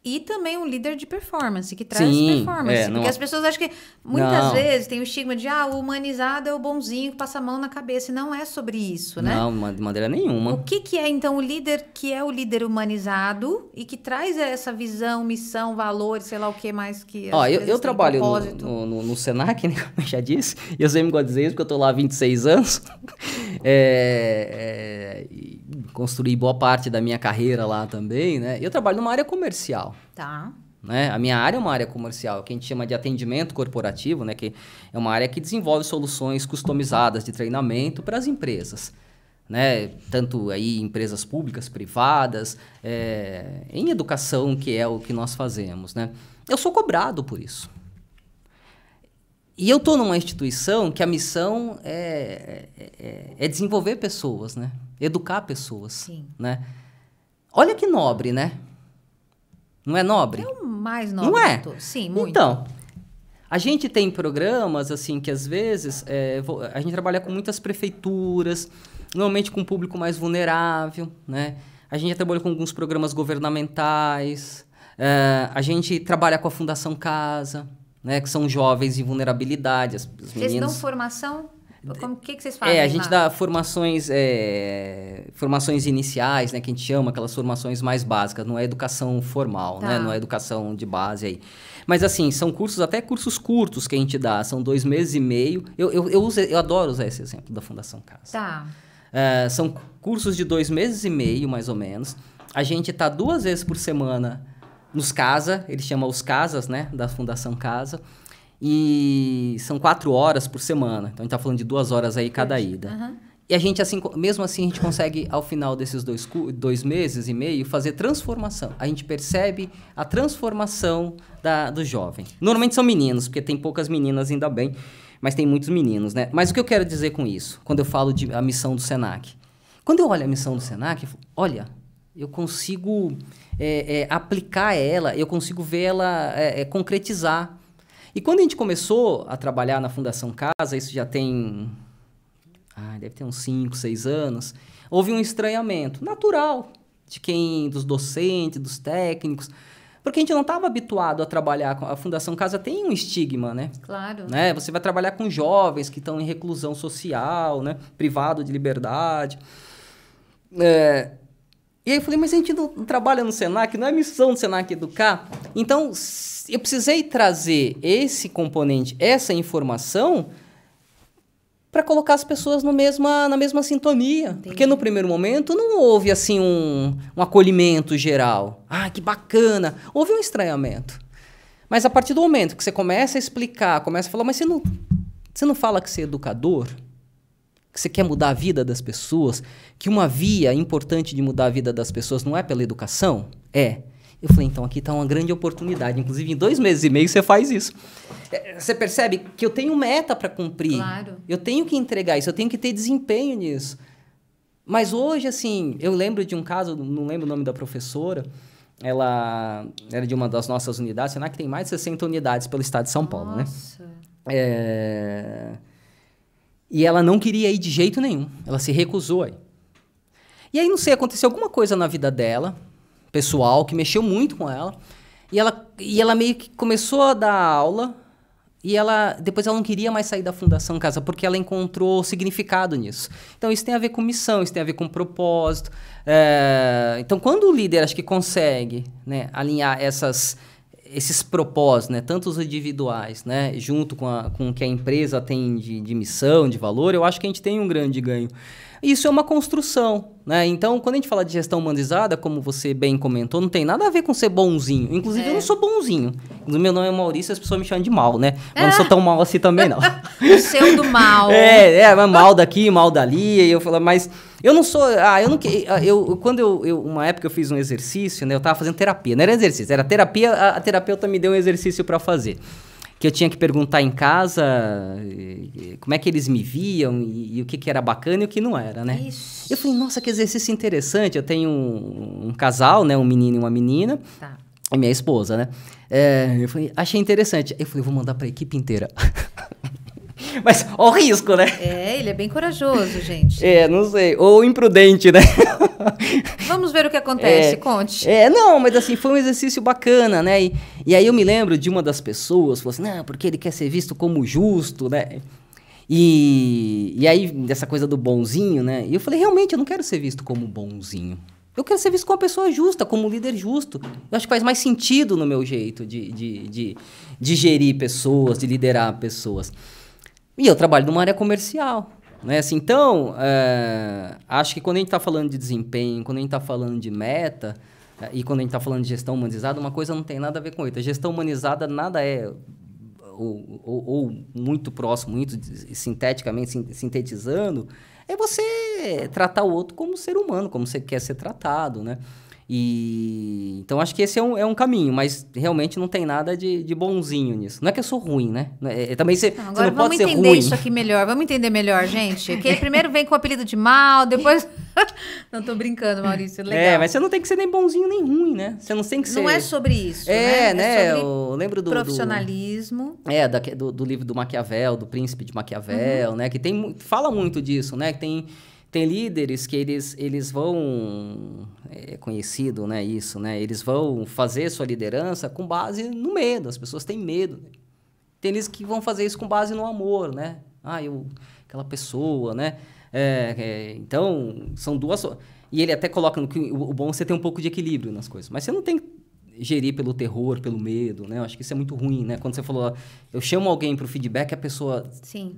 e também um líder de performance, que traz performance. Porque as pessoas acham que, muitas vezes, tem o estigma de, o humanizado é o bonzinho que passa a mão na cabeça. E não é sobre isso, né? Não, de maneira nenhuma. O que é, então, o líder que é o líder humanizado e que traz essa visão, missão, valores, sei lá o que mais que... eu trabalho no Senac, né, como eu já disse, e eu sempre gosto de dizer isso, porque eu estou lá há 26 anos. Construí boa parte da minha carreira lá também, né? Eu trabalho numa área comercial. Tá. Né? A minha área é uma área comercial, que a gente chama de atendimento corporativo, né? Que é uma área que desenvolve soluções customizadas de treinamento para as empresas. Né? Tanto aí empresas públicas, privadas, em educação, que é o que nós fazemos. Né? Eu sou cobrado por isso. E eu estou numa instituição que a missão é desenvolver pessoas, né? Educar pessoas. Sim. Né? Olha que nobre, né? Não é nobre? É o mais nobre. Não é? Sim, muito. Então, a gente tem programas, assim, que às vezes a gente trabalha com muitas prefeituras, normalmente com um público mais vulnerável, né? A gente já trabalha com alguns programas governamentais, a gente trabalha com a Fundação Casa, né? Que são jovens em vulnerabilidade, as meninas... Vocês dão formação? O que vocês fazem? A gente dá formações iniciais, né, que a gente chama, aquelas formações mais básicas, não é educação formal, né, não é educação de base aí. Mas assim, são cursos, até cursos curtos que a gente dá, são 2 meses e meio. Eu adoro usar esse exemplo da Fundação Casa. Tá. São cursos de 2 meses e meio, mais ou menos. A gente está 2 vezes por semana nos Casa, ele chama os Casas, né, da Fundação Casa. E são 4 horas por semana. Então, a gente está falando de 2 horas aí cada ida. Uhum. E a gente, assim, mesmo assim, a gente consegue, ao final desses 2 meses e meio, fazer transformação. A gente percebe a transformação do jovem. Normalmente são meninos, porque tem poucas meninas, ainda bem, mas tem muitos meninos, né? Mas o que eu quero dizer com isso, quando eu falo de a missão do Senac? Quando eu olho a missão do Senac, olha, eu consigo aplicar ela, eu consigo ver ela concretizar. E quando a gente começou a trabalhar na Fundação Casa, isso já tem... deve ter uns 5, 6 anos. Houve um estranhamento natural dos docentes, dos técnicos, porque a gente não estava habituado a trabalhar com... A Fundação Casa tem um estigma, né? Claro. Né? Você vai trabalhar com jovens que estão em reclusão social, né? Privado de liberdade. E aí eu falei, mas a gente não trabalha no Senac, não é missão do Senac educar? Então, eu precisei trazer esse componente, essa informação, para colocar as pessoas na mesma sintonia. Entendi. Porque no primeiro momento não houve assim um acolhimento geral. Que bacana! Houve um estranhamento. Mas a partir do momento que você começa a explicar, começa a falar, mas você não fala que você é educador? Que você quer mudar a vida das pessoas, que uma via importante de mudar a vida das pessoas não é pela educação? Eu falei, então aqui está uma grande oportunidade. Inclusive, em 2 meses e meio você faz isso. Você percebe que eu tenho meta para cumprir. Claro. Eu tenho que entregar isso, eu tenho que ter desempenho nisso. Mas hoje, assim, eu lembro de um caso, não lembro o nome da professora, ela era de uma das nossas unidades, Senac tem mais de 60 unidades pelo estado de São Paulo, né? E ela não queria ir de jeito nenhum. Ela se recusou aí. E aí, não sei, aconteceu alguma coisa na vida dela, pessoal, que mexeu muito com ela. E ela meio que começou a dar aula E depois ela não queria mais sair da Fundação Casa, porque ela encontrou significado nisso. Então, isso tem a ver com missão, isso tem a ver com propósito. Então, quando o líder, acho que consegue, né, alinhar esses propósitos, né, tanto os individuais, né, junto com o que a empresa tem de missão, de valor, eu acho que a gente tem um grande ganho. Isso é uma construção, né? Então, quando a gente fala de gestão humanizada, como você bem comentou, não tem nada a ver com ser bonzinho. Inclusive, eu não sou bonzinho. Meu nome é Maurício, as pessoas me chamam de mal, né? Mas não sou tão mal assim também, não. O seu do mal. Mas mal daqui, mal dali. E eu falo, mas eu não sou... Uma época eu fiz um exercício, né? Eu tava fazendo terapia. Não era exercício, era terapia. A terapeuta me deu um exercício para fazer. Que eu tinha que perguntar em casa como é que eles me viam e o que era bacana e o que não era, né? Isso. Eu falei, nossa, que exercício interessante. Eu tenho um casal, né? Um menino e uma menina. Tá. E minha esposa, né? Eu falei, achei interessante. Eu falei, vou mandar para a equipe inteira. Mas, ó o risco, né? Ele é bem corajoso, gente. Não sei. Ou imprudente, né? Vamos ver o que acontece, conte. Não, mas assim, foi um exercício bacana, né? E aí eu me lembro de uma das pessoas, falou assim, não, porque ele quer ser visto como justo, né? E aí, dessa coisa do bonzinho, né? E eu falei, realmente, eu não quero ser visto como bonzinho. Eu quero ser visto como uma pessoa justa, como um líder justo. Eu acho que faz mais sentido no meu jeito de gerir pessoas, de liderar pessoas. E eu trabalho numa área comercial, né? Assim, então, acho que quando a gente está falando de desempenho, quando a gente está falando de meta, e quando a gente está falando de gestão humanizada, uma coisa não tem nada a ver com outra. A gestão humanizada nada ou muito próximo, muito sinteticamente, sintetizando, é você tratar o outro como ser humano, como você quer ser tratado, né? Então, acho que esse é um caminho, mas realmente não tem nada de bonzinho nisso. Não é que eu sou ruim, né? Também você não pode ser ruim. Agora vamos entender isso aqui melhor. Vamos entender melhor, gente. Porque ele primeiro vem com o apelido de mal, depois... Não, tô brincando, Maurício. Legal. Mas você não tem que ser nem bonzinho nem ruim, né? Você não tem que ser... Não é sobre isso, né? É sobre eu lembro do profissionalismo. Do livro do Maquiavel, do Príncipe de Maquiavel, né? Que fala muito disso, né? Que tem líderes que eles vão... É conhecido, né, isso, né? Eles vão fazer sua liderança com base no medo. As pessoas têm medo. Tem líderes que vão fazer isso com base no amor, né? Aquela pessoa, né? Então, são duas... E ele até coloca que o bom é você ter um pouco de equilíbrio nas coisas. Mas você não tem que gerir pelo terror, pelo medo, né? Eu acho que isso é muito ruim, né? Quando você falou, eu chamo alguém para o feedback, a pessoa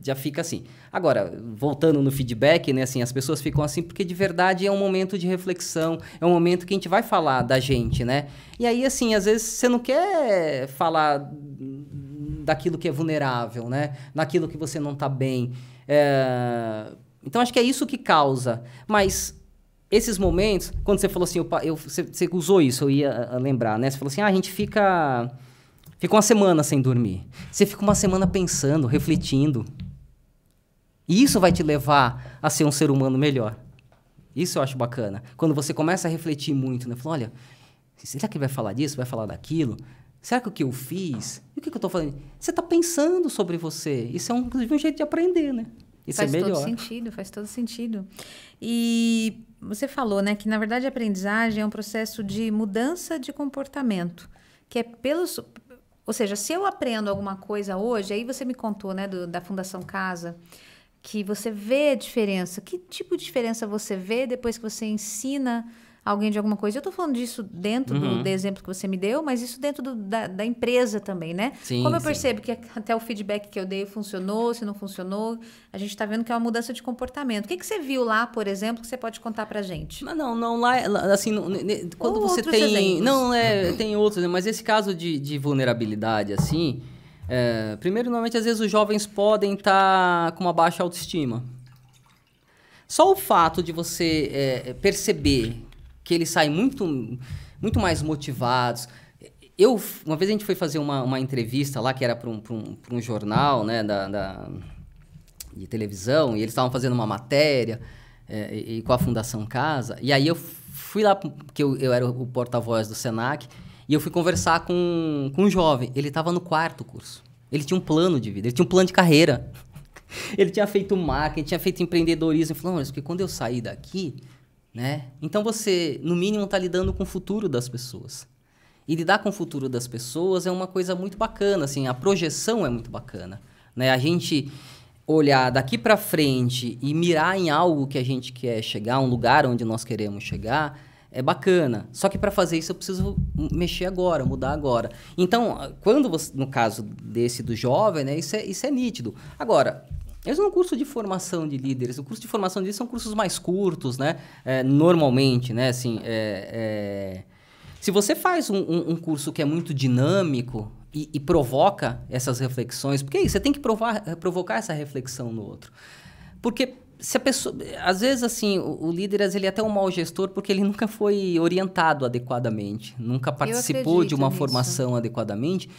já fica assim. Agora, voltando no feedback, né? Assim, as pessoas ficam assim porque de verdade é um momento de reflexão, é um momento que a gente vai falar da gente, né? E aí, assim, às vezes você não quer falar daquilo que é vulnerável, né? Daquilo que você não está bem. Então, acho que é isso que causa. Mas... esses momentos, quando você falou assim, você usou isso, eu ia lembrar, né? Você falou assim, a gente fica uma semana sem dormir. Você fica uma semana pensando, refletindo. E isso vai te levar a ser um ser humano melhor. Isso eu acho bacana. Quando você começa a refletir muito, né? Fala, olha, será que ele vai falar disso? Vai falar daquilo? Será que o que eu fiz? E o que eu estou fazendo? Você está pensando sobre você. Isso é, inclusive, um jeito de aprender, né? Isso é melhor. Faz todo sentido. E você falou, né, que na verdade a aprendizagem é um processo de mudança de comportamento, que é ou seja, se eu aprendo alguma coisa hoje, aí você me contou, né, da Fundação Casa, que você vê a diferença. Que tipo de diferença você vê depois que você ensina alguém de alguma coisa? Eu estou falando disso dentro do exemplo que você me deu, mas isso dentro da empresa também, né? Sim, como eu percebo que até o feedback que eu dei funcionou, se não funcionou, a gente está vendo que é uma mudança de comportamento. O que você viu lá, por exemplo, que você pode contar pra gente? Não, lá, assim, quando você tem... Exemplos. Não, tem outros, mas esse caso de vulnerabilidade, assim, primeiro, normalmente, às vezes os jovens podem estar com uma baixa autoestima. Só o fato de você perceber que eles saem muito, muito mais motivados. Uma vez a gente foi fazer uma entrevista lá, que era para um jornal, né, de televisão, e eles estavam fazendo uma matéria e com a Fundação Casa. E aí eu fui lá, porque eu era o porta-voz do Senac, e eu fui conversar com um jovem. Ele estava no 4º curso. Ele tinha um plano de vida, ele tinha um plano de carreira. Ele tinha feito marketing, tinha feito empreendedorismo. Ele falou, mas porque quando eu sair daqui... né? Então, você, no mínimo, está lidando com o futuro das pessoas. E lidar com o futuro das pessoas é uma coisa muito bacana, assim, a projeção é muito bacana, né? A gente olhar daqui para frente e mirar em algo que a gente quer chegar, um lugar onde nós queremos chegar, é bacana. Só que para fazer isso eu preciso mexer agora, mudar agora. Então, quando você, no caso desse do jovem, né, isso é nítido. Agora, esse é um curso de formação de líderes. O curso de formação de líderes são cursos mais curtos, né? Normalmente, né? Assim, se você faz um curso que é muito dinâmico e provoca essas reflexões, porque é isso, você tem que provocar essa reflexão no outro. Porque se a pessoa... Às vezes, assim, o líder ele é até um mau gestor porque ele nunca foi orientado adequadamente, nunca participou de uma formação adequadamente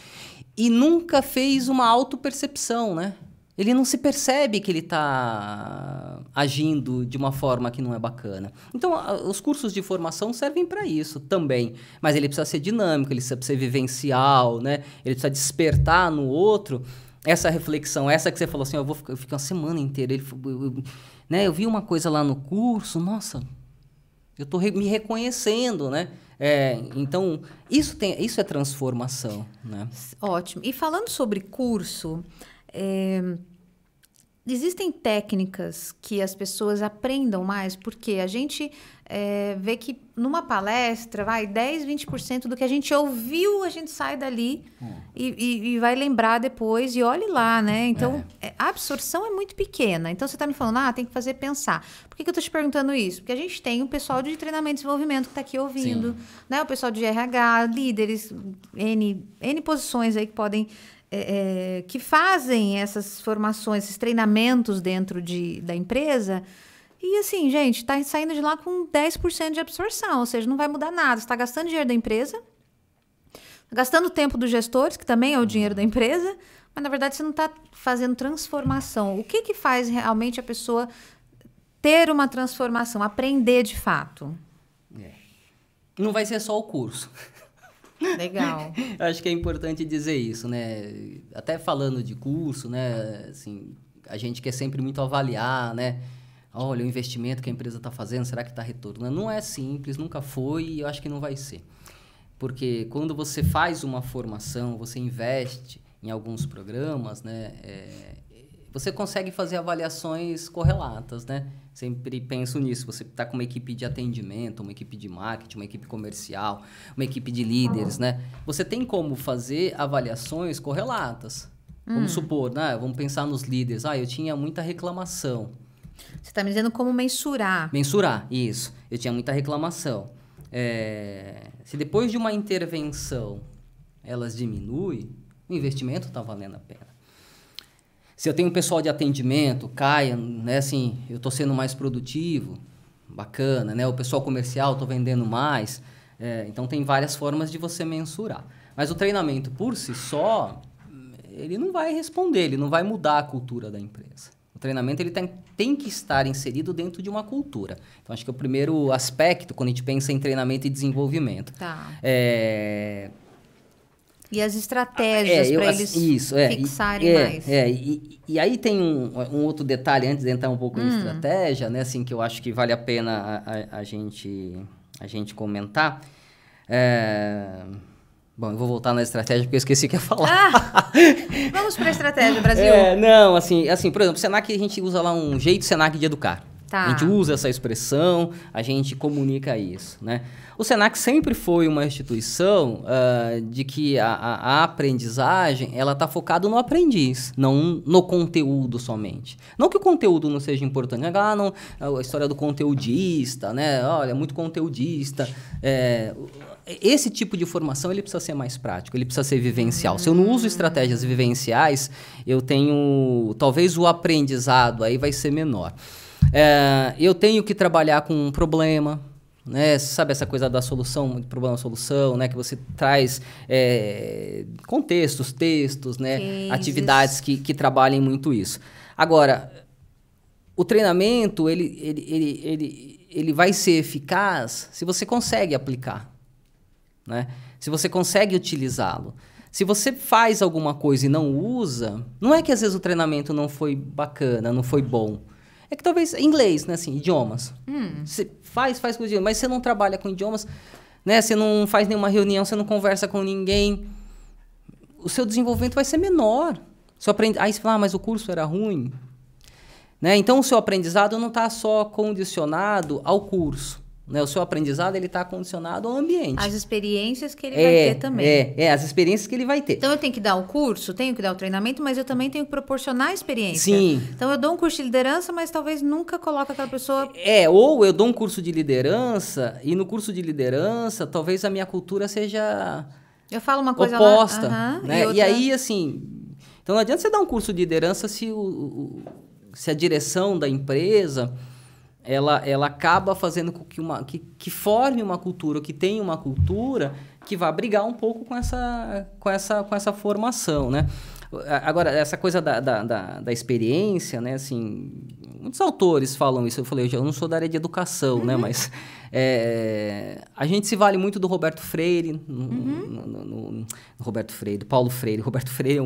e nunca fez uma autopercepção, né? Ele não se percebe que ele está agindo de uma forma que não é bacana. Então, os cursos de formação servem para isso também. Mas ele precisa ser dinâmico, ele precisa ser vivencial, né? Ele precisa despertar no outro essa reflexão. Essa que você falou assim, eu fico uma semana inteira. Eu vi uma coisa lá no curso, nossa, eu estou me reconhecendo, né? Então, isso é transformação, né? Ótimo. E falando sobre curso... existem técnicas que as pessoas aprendam mais, porque a gente vê que numa palestra, 10, 20% do que a gente ouviu, a gente sai dali e vai lembrar depois e olhe lá, né? Então, a absorção é muito pequena. Então, você está me falando, tem que fazer pensar. Por que eu estou te perguntando isso? Porque a gente tem o pessoal de treinamento e desenvolvimento que está aqui ouvindo, né? O pessoal de RH, líderes, N posições aí que podem... que fazem essas formações, esses treinamentos dentro da empresa. E assim, gente, está saindo de lá com 10% de absorção, ou seja, não vai mudar nada. Você está gastando dinheiro da empresa, gastando o tempo dos gestores, que também é o dinheiro da empresa, mas na verdade você não está fazendo transformação. O que faz realmente a pessoa ter uma transformação, aprender de fato? Não vai ser só o curso. Legal. Acho que é importante dizer isso, né? Até falando de curso, né? Assim, a gente quer sempre muito avaliar, né? Olha, o investimento que a empresa está fazendo, será que está retornando? Não é simples, nunca foi e eu acho que não vai ser. Porque quando você faz uma formação, você investe em alguns programas, né? Você consegue fazer avaliações correlatas, né? Sempre penso nisso. Você está com uma equipe de atendimento, uma equipe de marketing, uma equipe comercial, uma equipe de líderes, né? Você tem como fazer avaliações correlatas. Vamos supor, né? Vamos pensar nos líderes. Eu tinha muita reclamação. Você está me dizendo como mensurar. Mensurar, isso. Eu tinha muita reclamação. Se depois de uma intervenção elas diminuem, o investimento está valendo a pena. Se eu tenho um pessoal de atendimento, né, assim, eu estou sendo mais produtivo, bacana, né? O pessoal comercial, estou vendendo mais. Então, tem várias formas de você mensurar. Mas o treinamento, por si só, ele não vai responder, ele não vai mudar a cultura da empresa. O treinamento ele tem que estar inserido dentro de uma cultura. Então, acho que é o primeiro aspecto quando a gente pensa em treinamento e desenvolvimento. Tá. E as estratégias para eles fixarem mais. E aí tem um outro detalhe, antes de entrar um pouco em estratégia, né, assim, que eu acho que vale a pena a gente comentar. Bom, eu vou voltar na estratégia porque eu esqueci o que ia falar. Vamos para a estratégia, Brasil. Não, assim, por exemplo, o Senac, a gente usa lá um jeito Senac de educar. Tá. A gente usa essa expressão, a gente comunica isso, né? O Senac sempre foi uma instituição de que a aprendizagem ela está focada no aprendiz, não no conteúdo somente. Não que o conteúdo não seja importante, não, a história do conteudista, né? Olha, muito conteudista. Esse tipo de formação ele precisa ser mais prático, ele precisa ser vivencial. Se eu não uso estratégias vivenciais, eu tenho... Talvez o aprendizado aí vai ser menor. Eu tenho que trabalhar com um problema, né? Sabe essa coisa da solução, problema-solução, né? Que você traz contextos, textos, né? Cases. Atividades que trabalhem muito isso. Agora, o treinamento ele vai ser eficaz se você consegue aplicar, né? Se você consegue utilizá-lo. Se você faz alguma coisa e não usa, não é que às vezes o treinamento não foi bacana, não foi bom. É que talvez inglês, né, assim, idiomas. Você faz com idiomas, mas você não trabalha com idiomas, né? Você não faz nenhuma reunião, você não conversa com ninguém, o seu desenvolvimento vai ser menor. Aí você fala, mas o curso era ruim. Né? Então, o seu aprendizado não está só condicionado ao curso. Né? O seu aprendizado está condicionado ao ambiente. As experiências que ele vai ter também. As experiências que ele vai ter. Então, eu tenho que dar o curso, tenho que dar o treinamento, mas eu também tenho que proporcionar a experiência. Sim. Então, eu dou um curso de liderança, mas talvez nunca coloque aquela pessoa... Ou eu dou um curso de liderança, e no curso de liderança, talvez a minha cultura seja... Eu falo uma coisa oposta. Lá, né? E aí, assim... Então, não adianta você dar um curso de liderança se a direção da empresa ela acaba fazendo com que forme uma cultura, que tenha uma cultura que vá brigar um pouco com essa formação, né? Agora, essa coisa da experiência, né? Assim, muitos autores falam isso. Eu falei, eu não sou da área de educação, né? Mas a gente se vale muito do Roberto Freire, Roberto Freire, do Paulo Freire. Roberto Freire é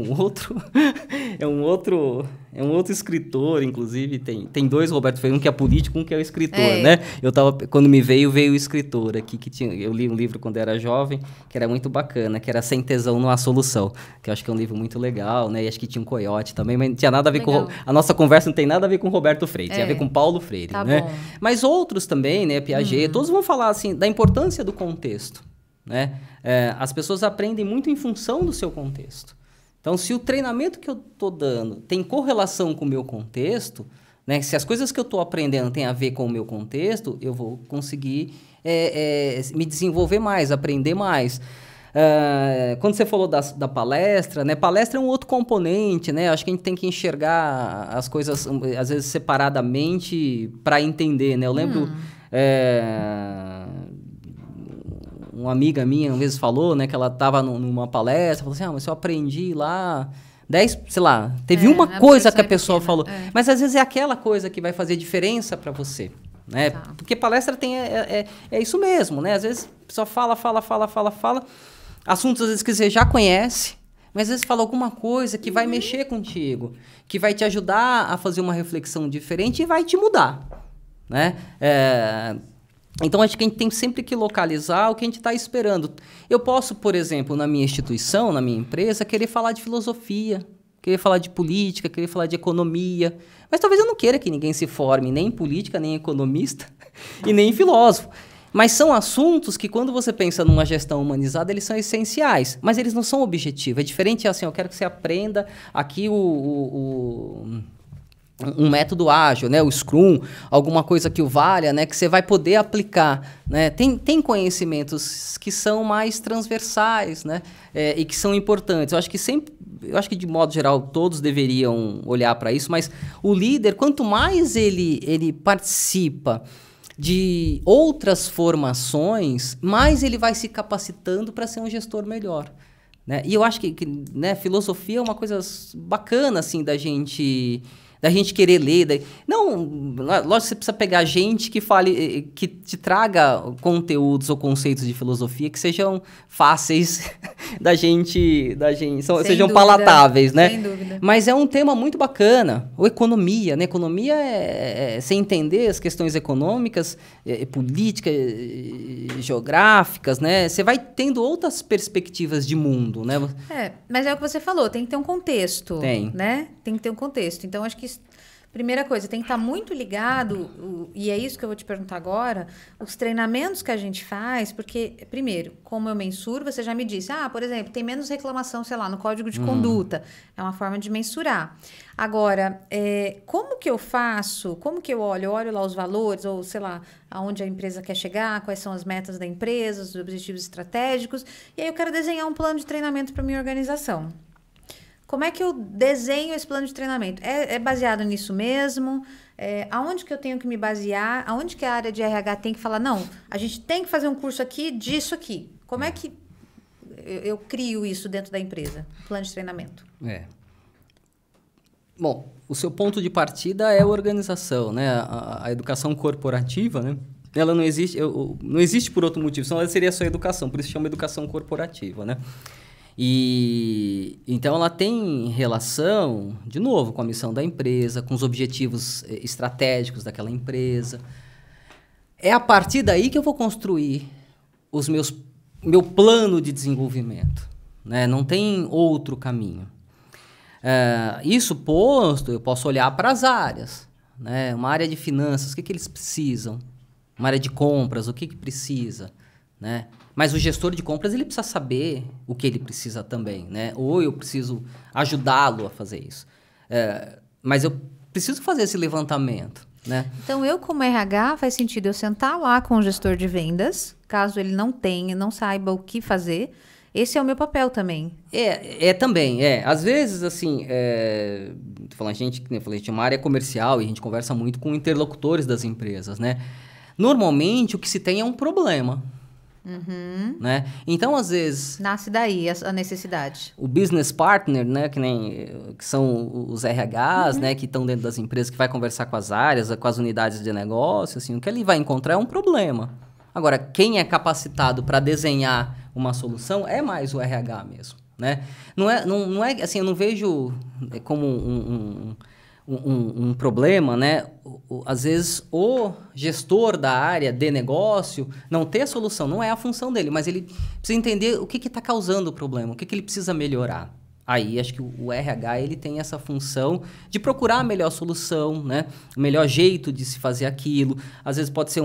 um outro escritor, inclusive. Tem dois Roberto Freire, um que é político, um que é o escritor, né? Quando veio o escritor aqui, eu li um livro quando era jovem, que era muito bacana, que era Sem Tesão Não Há Solução, que eu acho que é um livro muito legal, né? E acho que tinha um coiote também, mas não tinha nada a ver com... A nossa conversa não tem nada a ver com Roberto Freire, tinha a ver com Paulo Freire, né? Bom. Mas outros também, né? Piaget, todos vão falar, assim, da importância do contexto, né? As pessoas aprendem muito em função do seu contexto. Então, se o treinamento que eu estou dando tem correlação com o meu contexto, né? Se as coisas que eu estou aprendendo têm a ver com o meu contexto, eu vou conseguir me desenvolver mais, aprender mais. Quando você falou da palestra, né? Palestra é um outro componente, né? Acho que a gente tem que enxergar as coisas, às vezes, separadamente para entender, né? Eu lembro... uma amiga minha, uma vez falou, né? Que ela estava numa palestra, falou assim, mas eu aprendi lá... 10, sei lá, teve uma coisa que a pessoa falou. Mas, às vezes, é aquela coisa que vai fazer diferença para você. Né? Tá. Porque palestra é isso mesmo, né? Às vezes a pessoa fala, assuntos às vezes que você já conhece, mas às vezes fala alguma coisa que vai mexer contigo, que vai te ajudar a fazer uma reflexão diferente e vai te mudar, né? Então, acho que a gente tem sempre que localizar o que a gente está esperando. Eu posso, por exemplo, na minha instituição, na minha empresa, querer falar de filosofia, querer falar de política, querer falar de economia. Mas talvez eu não queira que ninguém se forme nem em política, nem em economista e nem em filósofo. Mas são assuntos que, quando você pensa numa gestão humanizada, eles são essenciais. Mas eles não são objetivos. É diferente assim, eu quero que você aprenda aqui um método ágil, né? O Scrum, alguma coisa que o valha, né? Que você vai poder aplicar, né? Tem conhecimentos que são mais transversais, né? E que são importantes. Eu acho que de modo geral todos deveriam olhar para isso, mas o líder, quanto mais ele participa de outras formações, mais ele vai se capacitando para ser um gestor melhor, né? E eu acho que né, filosofia é uma coisa bacana assim da gente querer ler. Não, lógico que você precisa pegar gente que te traga conteúdos ou conceitos de filosofia que sejam fáceis da gente sejam dúvida, palatáveis, né? Sem dúvida. Mas é um tema muito bacana. Ou economia, né? Economia você entender as questões econômicas, políticas, geográficas, né? Você vai tendo outras perspectivas de mundo, né? Mas é o que você falou, tem que ter um contexto. Tem. Né? Tem que ter um contexto. Então, acho que primeira coisa, tem que estar muito ligado, e é isso que eu vou te perguntar agora, os treinamentos que a gente faz, porque, primeiro, como eu mensuro, você já me disse, por exemplo, tem menos reclamação, sei lá, no código de conduta. É uma forma de mensurar. Agora, como que eu faço, como que eu olho? Eu olho lá os valores, ou sei lá, aonde a empresa quer chegar, quais são as metas da empresa, os objetivos estratégicos, e aí eu quero desenhar um plano de treinamento para minha organização. Como é que eu desenho esse plano de treinamento? É baseado nisso mesmo? Aonde que eu tenho que me basear? Aonde que a área de RH tem que falar, não, a gente tem que fazer um curso aqui disso aqui. Como é que eu crio isso dentro da empresa? Plano de treinamento. Bom, o seu ponto de partida é a organização, né? A educação corporativa, né? Ela não existe por outro motivo, senão ela seria só educação, por isso chama educação corporativa, né? E então ela tem relação, de novo, com a missão da empresa, com os objetivos estratégicos daquela empresa. É a partir daí que eu vou construir meu plano de desenvolvimento, né? Não tem outro caminho. Isso posto, eu posso olhar para as áreas, né? Uma área de finanças, o que eles precisam? Uma área de compras, o que precisa, né? Mas o gestor de compras, ele precisa saber o que ele precisa também, né? Ou eu preciso ajudá-lo a fazer isso. Mas eu preciso fazer esse levantamento, né? Então, eu como RH, faz sentido eu sentar lá com o gestor de vendas, caso ele não tenha, não saiba o que fazer. Esse é o meu papel também. Também. Às vezes, assim, a gente é uma área comercial e a gente conversa muito com interlocutores das empresas, né? Normalmente, o que se tem é um problema. Uhum. Né? Então, às vezes... Nasce daí a necessidade. O business partner, né, que são os RHs, né, que estão dentro das empresas, que vai conversar com as áreas, com as unidades de negócio, assim, o que ele vai encontrar é um problema. Agora, quem é capacitado para desenhar uma solução é mais o RH mesmo, né? Não é assim, eu não vejo como um problema, né? Às vezes o gestor da área de negócio não ter a solução, não é a função dele, mas ele precisa entender o que está causando o problema, o que ele precisa melhorar. Aí, acho que o RH ele tem essa função de procurar a melhor solução, né? O melhor jeito de se fazer aquilo. Às vezes pode ser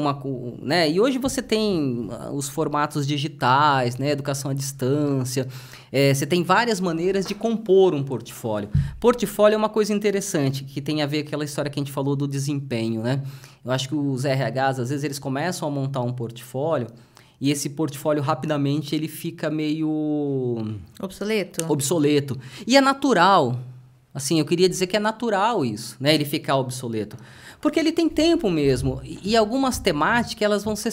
né? E hoje você tem os formatos digitais, né? Educação à distância. Você tem várias maneiras de compor um portfólio. Portfólio é uma coisa interessante, que tem a ver com aquela história que a gente falou do desempenho, né? Eu acho que os RHs, às vezes, eles começam a montar um portfólio e esse portfólio, rapidamente, ele fica meio... Obsoleto. E é natural. Assim, eu queria dizer que é natural isso, né? Ele ficar obsoleto. Porque ele tem tempo mesmo. E algumas temáticas, elas vão ser...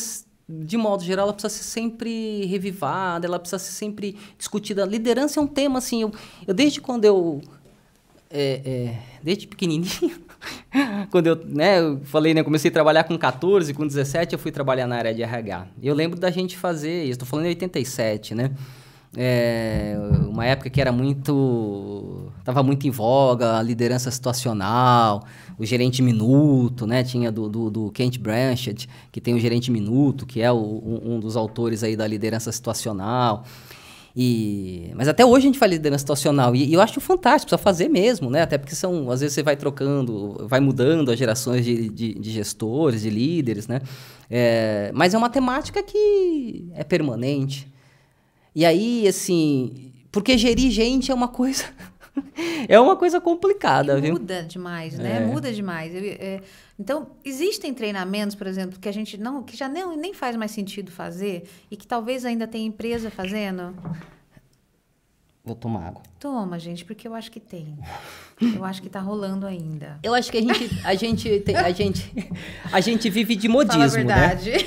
De modo geral, ela precisa ser sempre revivada, ela precisa ser sempre discutida. Liderança é um tema, assim... Eu desde quando eu... desde pequenininho... Quando eu falei, né, comecei a trabalhar com 14, com 17 eu fui trabalhar na área de RH. Eu lembro da gente fazer isso, estou falando em 87, né? Uma época que estava muito em voga a liderança situacional, o gerente minuto, né? Tinha do Kent Blanchett, que tem o gerente minuto, que é um dos autores aí da liderança situacional. Mas até hoje a gente faz liderança situacional e eu acho fantástico, precisa fazer mesmo, né? Até porque às vezes você vai trocando, vai mudando as gerações de gestores, de líderes, né? Mas é uma temática que é permanente. E aí, assim, porque gerir gente é uma coisa... é uma coisa complicada, viu? Muda demais, né? Muda demais. Então, existem treinamentos, por exemplo, que já nem faz mais sentido fazer e que talvez ainda tenha empresa fazendo? Vou tomar água. Toma, gente, porque eu acho que tem. Eu acho que tá rolando ainda. Eu acho que a gente vive de modismo, Fala a verdade. Né?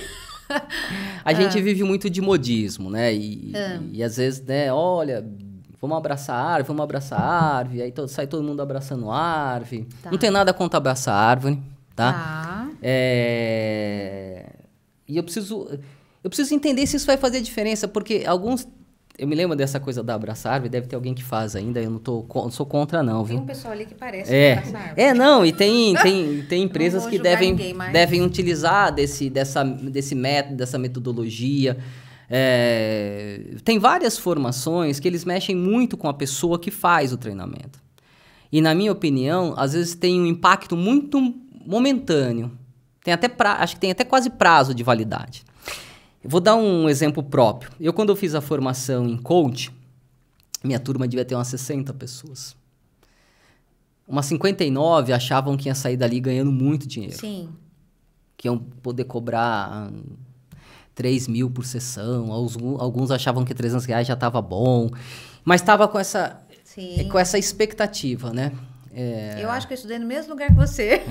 A gente vive muito de modismo, né? E às vezes, né, olha... Vamos abraçar a árvore, aí sai todo mundo abraçando a árvore. Tá. Não tem nada contra abraçar a árvore, tá? E eu preciso entender se isso vai fazer diferença, porque alguns... Eu me lembro dessa coisa da abraçar a árvore, deve ter alguém que faz ainda, eu não sou contra não, viu? Tem um pessoal ali que parece abraçar a árvore. Não, e tem empresas que devem utilizar desse método, dessa metodologia. Tem várias formações que eles mexem muito com a pessoa que faz o treinamento. E, na minha opinião, às vezes tem um impacto muito momentâneo. Acho que tem até quase prazo de validade. Eu vou dar um exemplo próprio. Quando eu fiz a formação em coach, minha turma devia ter umas 60 pessoas. Umas 59 achavam que ia sair dali ganhando muito dinheiro. Sim. Que iam poder cobrar... 3 mil por sessão, alguns achavam que R$300 já estava bom, mas estava com essa expectativa, né? Eu acho que eu estudei no mesmo lugar que você.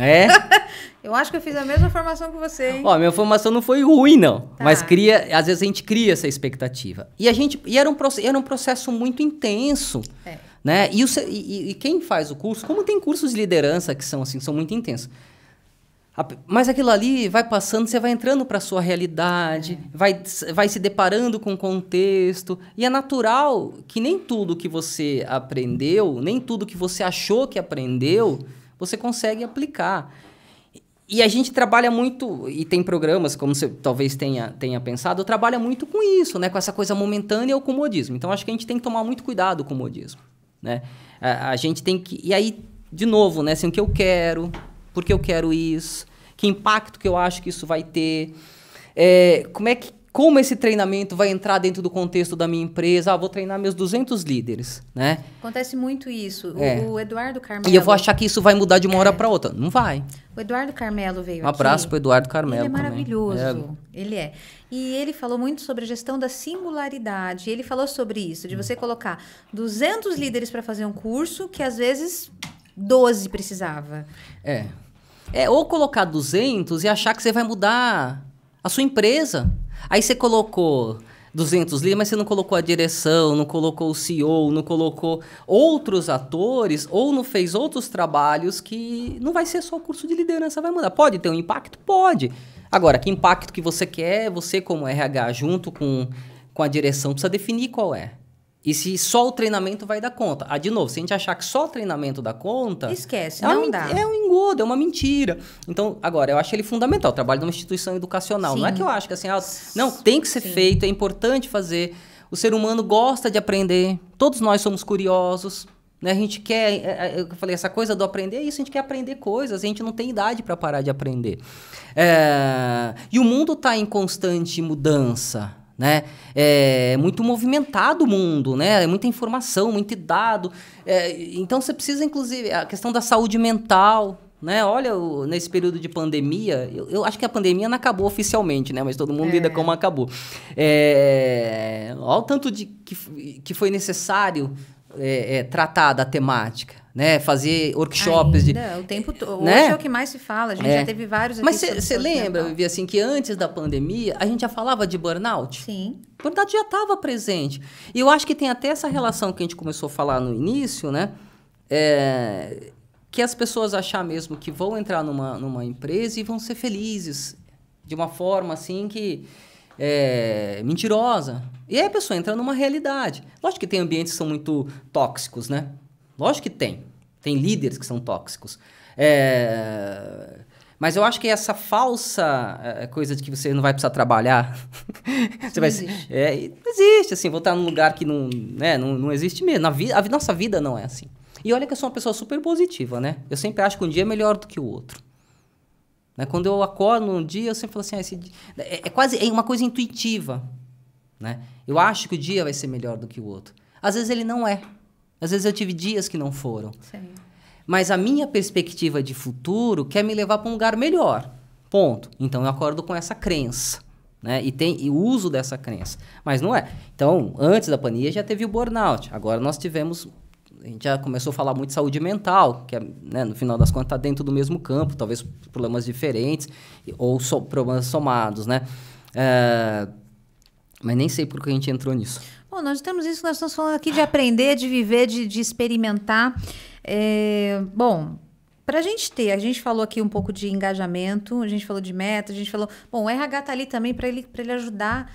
Eu acho que eu fiz a mesma formação que você, hein? Minha formação não foi ruim, não, mas às vezes a gente cria essa expectativa. E era um processo muito intenso, né? E quem faz o curso, como tem cursos de liderança que são muito intensos, mas aquilo ali vai passando, você vai entrando para a sua realidade, vai se deparando com o contexto. E é natural que nem tudo que você aprendeu, nem tudo que você achou que aprendeu, você consegue aplicar. E a gente trabalha muito, e tem programas, como você talvez tenha pensado, trabalha muito com isso, né? Com essa coisa momentânea ou com o modismo. Então, acho que a gente tem que tomar muito cuidado com o modismo, né? A gente tem que... E aí, de novo, né? Assim, o que eu quero, por que eu quero isso, que impacto que eu acho que isso vai ter, como esse treinamento vai entrar dentro do contexto da minha empresa. Vou treinar meus 200 líderes, né? Acontece muito isso. O Eduardo Carmelo... E eu vou achar que isso vai mudar de uma hora para outra. Não vai. O Eduardo Carmelo veio aqui. Um abraço para o Eduardo Carmelo. Ele é maravilhoso. Também. Ele é. E ele falou muito sobre a gestão da singularidade. Ele falou sobre isso, de você colocar 200 líderes para fazer um curso que, às vezes, 12 precisava. Ou colocar 200 e achar que você vai mudar a sua empresa. Aí você colocou 200 líderes, mas você não colocou a direção, não colocou o CEO, não colocou outros atores, ou não fez outros trabalhos que não vai ser só o curso de liderança vai mudar. Pode ter um impacto? Pode. Agora, que impacto que você quer, você como RH, junto com a direção, precisa definir qual é. E se só o treinamento vai dar conta. De novo, se a gente achar que só o treinamento dá conta... Esquece, não dá. É um engodo, é uma mentira. Então, agora, eu acho ele fundamental, o trabalho de uma instituição educacional. Sim. Não é que eu acho que assim... não, tem que ser feito, é importante fazer. O ser humano gosta de aprender. Todos nós somos curiosos. Né? A gente quer... Eu falei, essa coisa do aprender é isso, a gente quer aprender coisas. A gente não tem idade para parar de aprender. E o mundo está em constante mudança. Né? É muito movimentado o mundo, né? É muita informação, muito dado. Então, você precisa, inclusive, a questão da saúde mental, né? Olha, nesse período de pandemia, eu acho que a pandemia não acabou oficialmente, né? Mas todo mundo lida como acabou. Olha o tanto que foi necessário tratar da temática. Né, fazer workshops. O tempo todo. Hoje é o que mais se fala. A gente já teve vários aqui. Mas você lembra, Vivi, assim, que antes da pandemia, a gente já falava de burnout? Sim. Burnout já estava presente. E eu acho que tem até essa relação que a gente começou a falar no início, né? Que as pessoas achar mesmo que vão entrar numa empresa e vão ser felizes. De uma forma, assim, que... mentirosa. E aí a pessoa entra numa realidade. Lógico que tem ambientes que são muito tóxicos, né? Lógico que tem. Tem líderes que são tóxicos. Mas eu acho que essa falsa coisa de que você não vai precisar trabalhar... você vai, existe. Não existe, assim. Vou estar num lugar que não existe mesmo. A nossa vida não é assim. E olha que eu sou uma pessoa super positiva, né? Eu sempre acho que um dia é melhor do que o outro. Né? Quando eu acordo num dia, eu sempre falo assim... esse dia... quase uma coisa intuitiva. Né? Eu acho que o dia vai ser melhor do que o outro. Às vezes ele não é. Às vezes eu tive dias que não foram. Sim. Mas a minha perspectiva de futuro quer me levar para um lugar melhor. Ponto. Então eu acordo com essa crença. Né? E uso dessa crença. Mas não é. Então, antes da pandemia já teve o burnout. Agora nós tivemos... A gente já começou a falar muito de saúde mental, que né, no final das contas está dentro do mesmo campo, talvez problemas diferentes ou problemas somados, né? Mas nem sei por que a gente entrou nisso. Bom, nós temos isso que nós estamos falando aqui de aprender, de viver, de experimentar. Bom, para a gente falou aqui um pouco de engajamento, a gente falou de meta, a gente falou... Bom, o RH está ali também para ele ajudar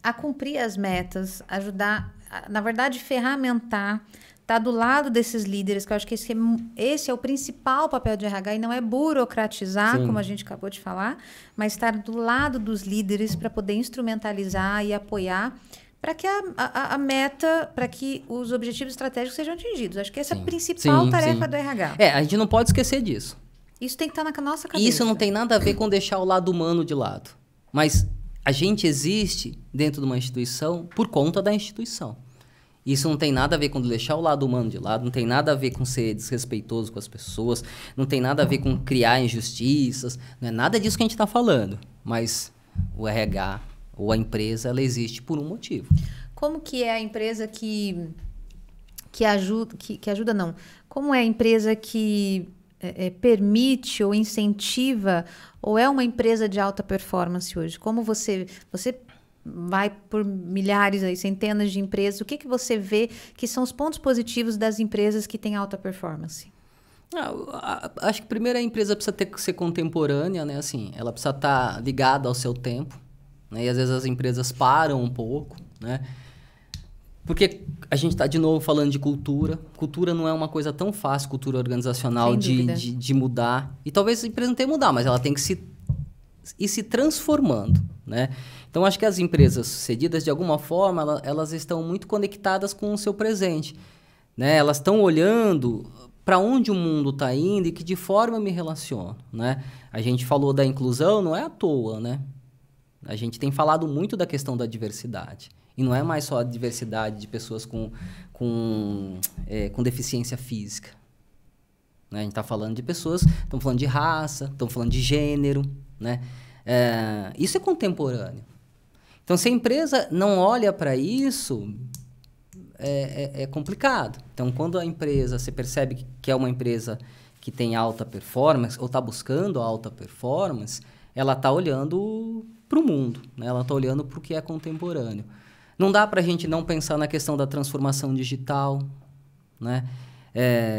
a cumprir as metas, ajudar, na verdade, ferramentar, tá do lado desses líderes, que eu acho que esse é o principal papel de RH, e não é burocratizar, Sim. como a gente acabou de falar, mas estar do lado dos líderes para poder instrumentalizar e apoiar para que a meta, para que os objetivos estratégicos sejam atingidos. Acho que essa é a principal tarefa do RH. A gente não pode esquecer disso. Isso tem que estar na nossa cabeça. Isso não tem nada a ver com deixar o lado humano de lado. Mas a gente existe dentro de uma instituição por conta da instituição. Isso não tem nada a ver com deixar o lado humano de lado, não tem nada a ver com ser desrespeitoso com as pessoas, não tem nada a ver com criar injustiças, não é nada disso que a gente está falando. Mas o RH ou a empresa, ela existe por um motivo. Como que é a empresa que ajuda não? Como é a empresa que permite ou incentiva, ou é uma empresa de alta performance hoje? Como você vai por milhares, centenas de empresas, o que você vê que são os pontos positivos das empresas que têm alta performance? Acho que primeiro a empresa precisa ser contemporânea, né? Assim, ela precisa estar ligada ao seu tempo, né? E às vezes as empresas param um pouco, né? Porque a gente está de novo falando de cultura. Cultura não é uma coisa tão fácil, cultura organizacional, de mudar. E talvez a empresa não tenha que mudar, mas ela tem que ir se transformando, né? Então, acho que as empresas sucedidas, de alguma forma, elas estão muito conectadas com o seu presente, né? Elas estão olhando para onde o mundo está indo e que de forma eu me relaciono, né? A gente falou da inclusão, não é à toa, né? A gente tem falado muito da questão da diversidade. E não é mais só a diversidade de pessoas com deficiência física, né? A gente está falando de pessoas, estamos falando de raça, estamos falando de gênero, né? Isso é contemporâneo. Então, se a empresa não olha para isso, é complicado. Então, quando a empresa, você percebe que é uma empresa que tem alta performance, ou está buscando alta performance, ela está olhando para o mundo, né? Ela está olhando para o que é contemporâneo. Não dá para a gente não pensar na questão da transformação digital, né?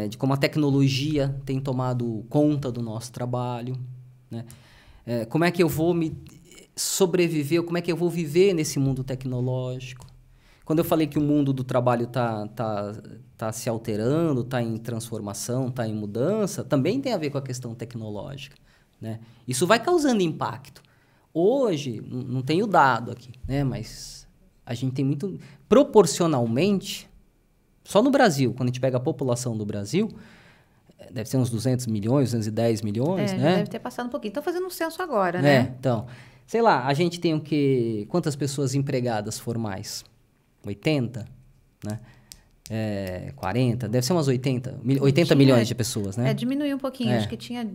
De como a tecnologia tem tomado conta do nosso trabalho, né? Como é que eu vou me sobreviver, como é que eu vou viver nesse mundo tecnológico? Quando eu falei que o mundo do trabalho tá se alterando, está em transformação, está em mudança, também tem a ver com a questão tecnológica, né? Isso vai causando impacto. Hoje, não tenho dado aqui, né? Mas a gente tem muito... Proporcionalmente, só no Brasil, quando a gente pega a população do Brasil, deve ser uns 200 milhões, 210 milhões, né? Deve ter passado um pouquinho. Estão fazendo um censo agora, né? Então, sei lá, a gente tem o quê? Quantas pessoas empregadas formais? 80, né? 40, deve ser umas 80 milhões de pessoas, né? Diminuiu um pouquinho, acho que tinha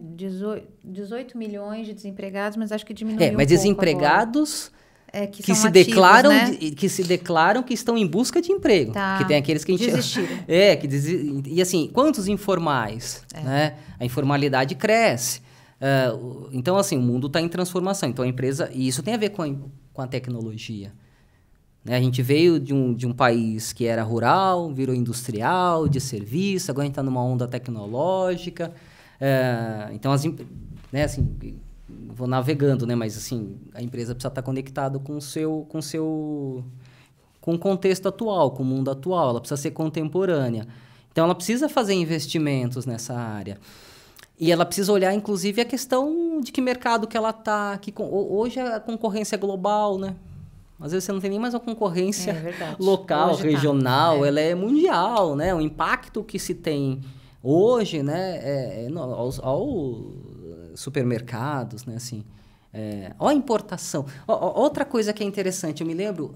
18 milhões de desempregados, mas acho que diminuiu um pouco desempregados que se declaram, né? que se declaram que estão em busca de emprego. Tá. Que tem aqueles que a gente... Desistiram. E assim, quantos informais? Né? A informalidade cresce. Então, assim, o mundo está em transformação. Então, a empresa... E isso tem a ver com a tecnologia. Né? A gente veio de um país que era rural, virou industrial, de serviço, agora a gente está numa onda tecnológica. Então, né, assim, vou navegando, né? Mas assim, a empresa precisa estar conectada com o contexto atual, com o mundo atual. Ela precisa ser contemporânea. Então, ela precisa fazer investimentos nessa área. E ela precisa olhar, inclusive, a questão de que mercado que ela está. Hoje a concorrência é global, né? Às vezes você não tem nem mais uma concorrência local, hoje regional, ela é mundial, né? O impacto que se tem hoje, né, aos supermercados, né, assim, a importação. Outra coisa que é interessante, eu me lembro,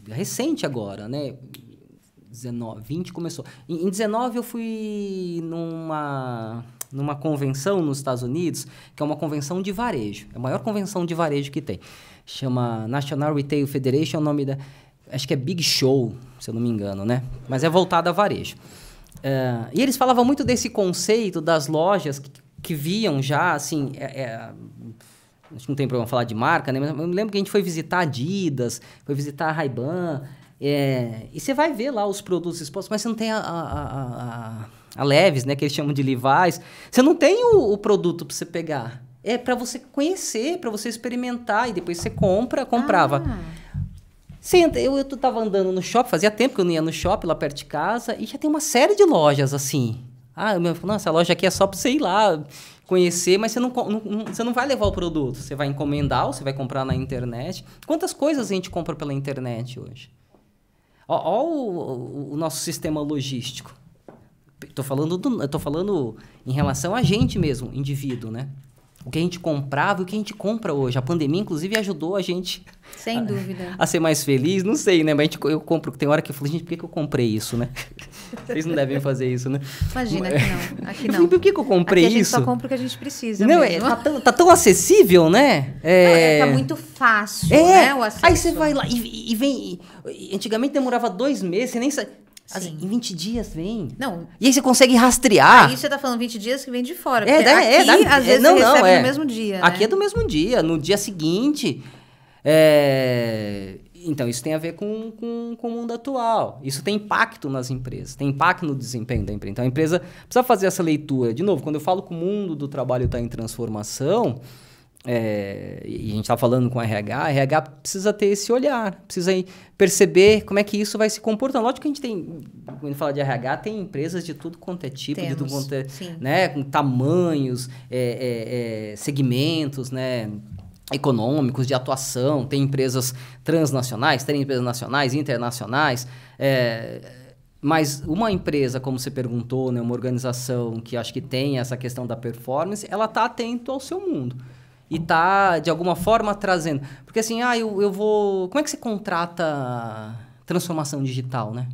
recente agora, né, 20 começou. Em 19 eu fui numa convenção nos Estados Unidos, que é uma convenção de varejo, é a maior convenção de varejo que tem. Chama National Retail Federation, o nome acho que é Big Show, se eu não me engano, né? Mas é voltada a varejo. E eles falavam muito desse conceito das lojas que viam já, assim... acho que não tem problema falar de marca, né? Mas eu me lembro que a gente foi visitar a Adidas, foi visitar a Ray-Ban, e você vai ver lá os produtos expostos, mas você não tem a Levi's, né? Que eles chamam de Levi's. Você não tem o produto para você pegar. É para você conhecer, para você experimentar, e depois você comprava. Eu estava andando no shopping, fazia tempo que eu não ia no shopping, lá perto de casa, e já tem uma série de lojas assim. Nossa, a loja aqui é só para você ir lá conhecer, mas você não vai levar o produto. Você vai encomendar ou você vai comprar na internet. Quantas coisas a gente compra pela internet hoje? Olha o nosso sistema logístico. Estou falando em relação a gente mesmo, indivíduo, né? O que a gente comprava e o que a gente compra hoje. A pandemia, inclusive, ajudou a gente... Sem dúvida. A ser mais feliz. Não sei, né? Mas eu compro... Tem hora que eu falo, gente, por que eu comprei isso, né? Vocês não devem fazer isso, né? Imagina, aqui não. Por que eu comprei isso? A gente só compra o que a gente precisa não, mesmo. Tá tão acessível, né? Tá muito fácil, né? O acesso. Aí você vai lá e vem... Antigamente demorava 2 meses, você nem sabe... Assim, em 20 dias vem. Não. E aí você consegue rastrear. Aí você tá falando 20 dias que vem de fora. Às vezes você recebe no mesmo dia, Aqui né? é do mesmo dia, no dia seguinte. Então, isso tem a ver com o mundo atual. Isso tem impacto nas empresas, tem impacto no desempenho da empresa. Então, a empresa precisa fazer essa leitura. De novo, quando eu falo que o mundo do trabalho está em transformação, e a gente está falando com RH precisa ter esse olhar, precisa perceber como é que isso vai se comportando. Lógico que a gente tem, quando a gente fala de RH, tem empresas de tudo quanto é tipo, de tudo quanto é, né, com tamanhos, segmentos, né, econômicos, de atuação, tem empresas transnacionais, tem empresas nacionais, internacionais, mas uma empresa, como você perguntou, né, uma organização que acho que tem essa questão da performance, ela está atento ao seu mundo. E está, de alguma forma, trazendo... Porque assim, eu vou... Como é que você contrata transformação digital, né?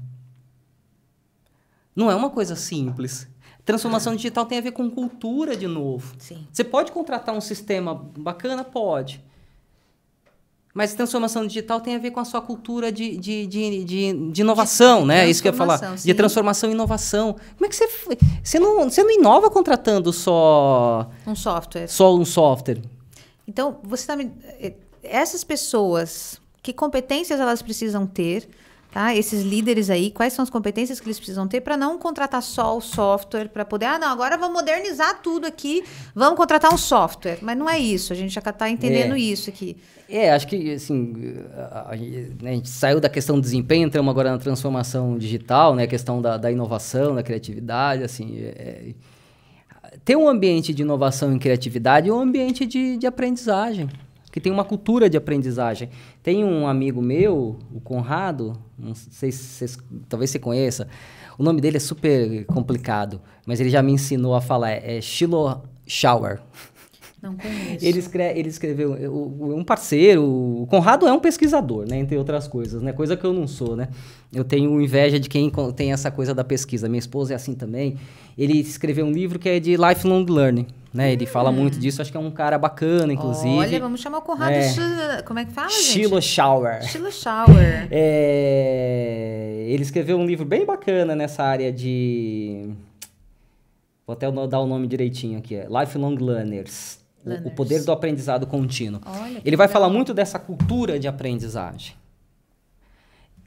Não é uma coisa simples. Transformação digital tem a ver com cultura, de novo. Sim. Você pode contratar um sistema bacana? Pode. Mas transformação digital tem a ver com a sua cultura de inovação, né? Isso que eu ia falar. Sim. De transformação e inovação. Como é que você não inova contratando só... Um software. Só um software. Então, você está essas pessoas, que competências elas precisam ter, tá? Esses líderes aí, quais são as competências que eles precisam ter para não contratar só o software, para poder, agora vamos modernizar tudo aqui, vamos contratar um software. Mas não é isso, a gente já está entendendo isso aqui. Acho que, assim, a gente saiu da questão do desempenho, entramos agora na transformação digital, né? A questão da inovação, da criatividade, assim... Ter um ambiente de inovação e criatividade é um ambiente de aprendizagem, que tem uma cultura de aprendizagem. Tem um amigo meu, o Conrado, não sei se talvez você conheça, o nome dele é super complicado, mas ele já me ensinou a falar, Shilo Schauer. Não conheço. Ele escreveu, um parceiro, o Conrado é um pesquisador, né, entre outras coisas, né, coisa que eu não sou, né. Eu tenho inveja de quem tem essa coisa da pesquisa. Minha esposa é assim também. Ele escreveu um livro que é de lifelong learning, né, ele fala muito disso, acho que é um cara bacana, inclusive. Olha, vamos chamar o Conrado, como é que fala, gente? Shilo Schauer. Shilo Schauer. Ele escreveu um livro bem bacana nessa área de... Vou até dar o nome direitinho aqui, Lifelong Learners. O poder do aprendizado contínuo. Ele vai falar muito dessa cultura de aprendizagem.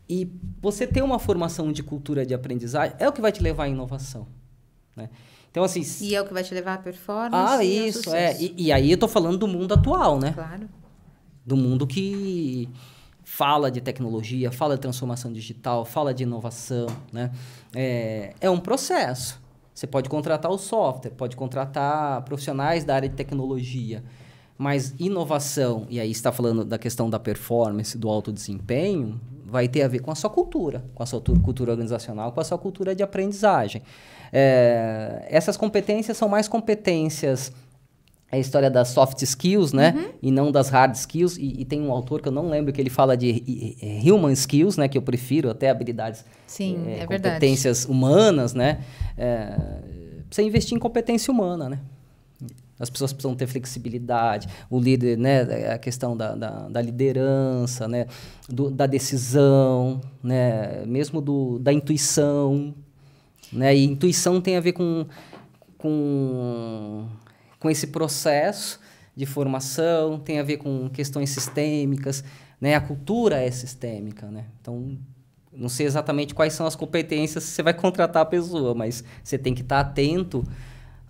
E você ter uma formação de cultura de aprendizagem é o que vai te levar à inovação, né? Então, assim... E é o que vai te levar à performance. Isso, E aí eu tô falando do mundo atual, né? Claro. Do mundo que fala de tecnologia, fala de transformação digital, fala de inovação, né? É um processo. Você pode contratar o software, pode contratar profissionais da área de tecnologia, mas inovação, e aí está falando da questão da performance, do alto desempenho, vai ter a ver com a sua cultura, com a sua cultura organizacional, com a sua cultura de aprendizagem. Essas competências são mais competências, a história das soft skills, né? E não das hard skills, e tem um autor que eu não lembro que ele fala de human skills, né? Que eu prefiro, até habilidades, competências humanas, né? Precisa investir em competência humana, né? As pessoas precisam ter flexibilidade, o líder, né? A questão da liderança, né? Da decisão, né? Mesmo da intuição, né? E intuição tem a ver com esse processo de formação, tem a ver com questões sistêmicas, né? A cultura é sistêmica, né? Então, não sei exatamente quais são as competências que você vai contratar a pessoa, mas você tem que estar atento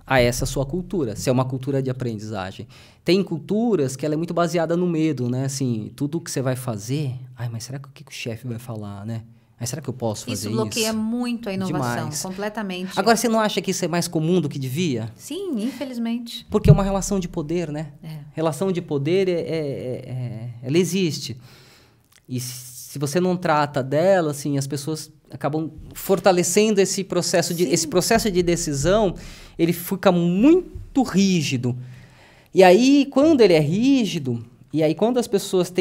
a essa sua cultura, se é uma cultura de aprendizagem. Tem culturas que ela é muito baseada no medo, né? Assim, tudo que você vai fazer... mas será que o que o chefe vai falar, né? Mas será que eu posso fazer isso? Isso bloqueia muito a inovação, demais. Completamente. Agora, você não acha que isso é mais comum do que devia? Sim, infelizmente. Porque é uma relação de poder, né? Relação de poder, ela existe. E se você não trata dela, assim, as pessoas acabam fortalecendo esse processo de decisão, ele fica muito rígido. E aí, quando ele é rígido... E aí, quando as pessoas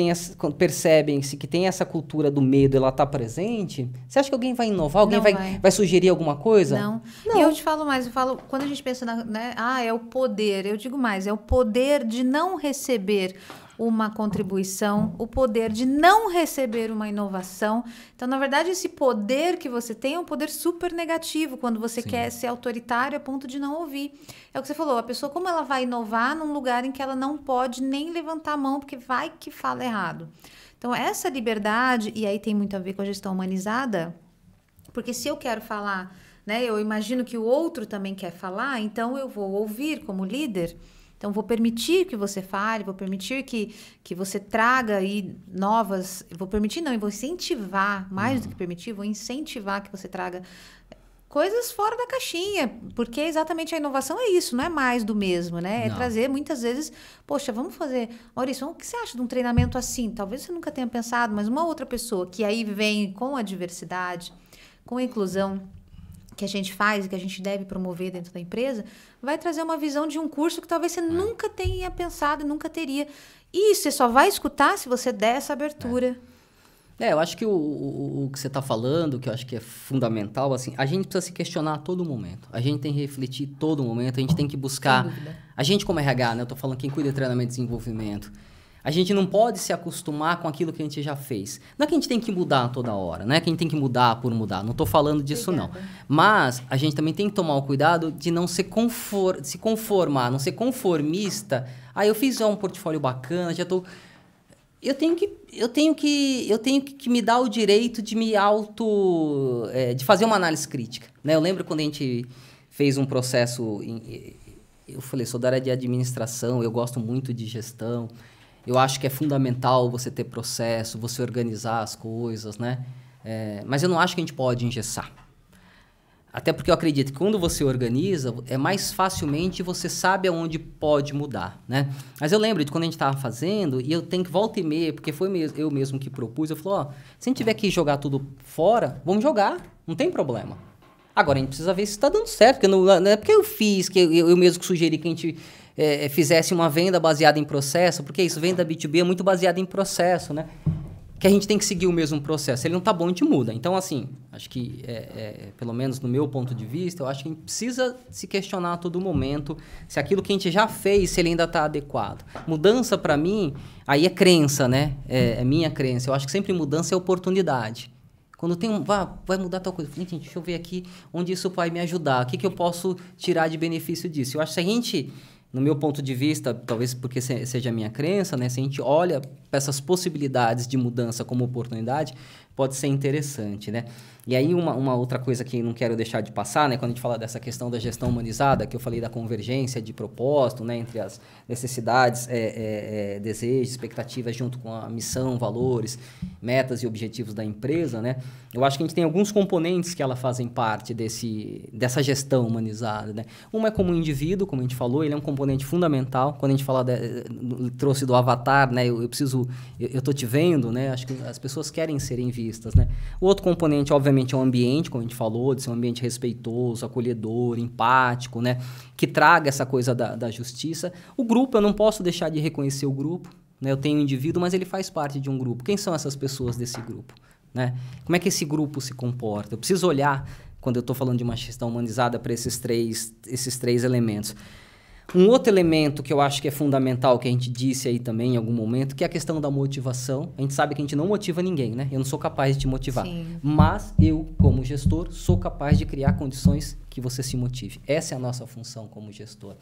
percebem-se que tem essa cultura do medo, ela está presente, você acha que alguém vai inovar? Alguém vai sugerir alguma coisa? Não. E eu te falo mais, quando a gente pensa, é o poder, eu digo mais, é o poder de não receber uma contribuição, o poder de não receber uma inovação. Então, na verdade, esse poder que você tem é um poder super negativo, quando você quer ser autoritário a ponto de não ouvir. É o que você falou, a pessoa, como ela vai inovar num lugar em que ela não pode nem levantar a mão, porque vai que fala errado. Então, essa liberdade, e aí tem muito a ver com a gestão humanizada, porque se eu quero falar, né, eu imagino que o outro também quer falar, então eu vou ouvir como líder. Então, vou permitir que você fale, vou permitir que você traga aí novas... Vou permitir, não, eu vou incentivar, mais do que permitir, vou incentivar que você traga coisas fora da caixinha, porque exatamente a inovação é isso, não é mais do mesmo, né? É trazer, muitas vezes, poxa, vamos fazer... Maurício, o que você acha de um treinamento assim? Talvez você nunca tenha pensado, mas uma outra pessoa que aí vem com a diversidade, com a inclusão que a gente faz e que a gente deve promover dentro da empresa, vai trazer uma visão de um curso que talvez você nunca tenha pensado e nunca teria. E você só vai escutar se você der essa abertura. Eu acho que o que você está falando, que eu acho que é fundamental, assim, a gente precisa se questionar a todo momento. A gente tem que refletir a todo momento, a gente tem que buscar... A gente como RH, né? Eu estou falando quem cuida de treinamento e desenvolvimento. A gente não pode se acostumar com aquilo que a gente já fez. Não é que a gente tem que mudar toda hora, não é que a gente tem que mudar por mudar. Não estou falando disso, não. Mas a gente também tem que tomar o cuidado de não se conformar, não ser conformista. Eu fiz um portfólio bacana, já estou... Eu tenho que me dar o direito de me de fazer uma análise crítica, né? Eu lembro quando a gente fez um processo... Eu falei, sou da área de administração, eu gosto muito de gestão. Eu acho que é fundamental você ter processo, você organizar as coisas, né? Mas eu não acho que a gente pode engessar. Até porque eu acredito que quando você organiza, mais facilmente você sabe aonde pode mudar, né? Mas eu lembro de quando a gente estava fazendo, e eu tenho que volta e meia, porque foi eu mesmo que propus, eu falei, se a gente tiver que jogar tudo fora, vamos jogar, não tem problema. Agora, a gente precisa ver se está dando certo, porque não é porque eu fiz, que eu mesmo sugeri que a gente fizesse uma venda baseada em processo, porque isso, venda B2B é muito baseada em processo, né? Que a gente tem que seguir o mesmo processo. Se ele não tá bom, a gente muda. Então, assim, acho que, pelo menos no meu ponto de vista, eu acho que a gente precisa se questionar a todo momento se aquilo que a gente já fez, se ele ainda está adequado. Mudança, para mim, aí é crença, né? É minha crença. Eu acho que sempre mudança é oportunidade. Quando tem vai mudar tal coisa. Gente, deixa eu ver aqui onde isso vai me ajudar. O que eu posso tirar de benefício disso? Eu acho que se a gente... No meu ponto de vista, talvez porque seja a minha crença, né? Se a gente olha para essas possibilidades de mudança como oportunidade, pode ser interessante, né? E aí, uma outra coisa que não quero deixar de passar, né? Quando a gente fala dessa questão da gestão humanizada, que eu falei da convergência de propósito, né? Entre as necessidades, desejos, expectativas, junto com a missão, valores, metas e objetivos da empresa, né? Eu acho que a gente tem alguns componentes que ela fazem parte dessa gestão humanizada, né? Uma é como indivíduo, como a gente falou, ele é um componente fundamental. Quando a gente fala, trouxe do avatar, né? Eu tô te vendo, né? Acho que as pessoas querem serem vistas, né? O outro componente, obviamente, é o ambiente, como a gente falou, de ser um ambiente respeitoso, acolhedor, empático, né? Que traga essa coisa da justiça. O grupo, eu não posso deixar de reconhecer o grupo, né? Eu tenho um indivíduo, mas ele faz parte de um grupo. Quem são essas pessoas desse grupo, né? Como é que esse grupo se comporta? Eu preciso olhar, quando eu estou falando de uma gestão humanizada, para esses três elementos. Um outro elemento que eu acho que é fundamental, que a gente disse aí também em algum momento, que é a questão da motivação. A gente sabe que a gente não motiva ninguém, né? Eu não sou capaz de te motivar. Sim. Mas eu, como gestor, sou capaz de criar condições que você se motive. Essa é a nossa função como gestor.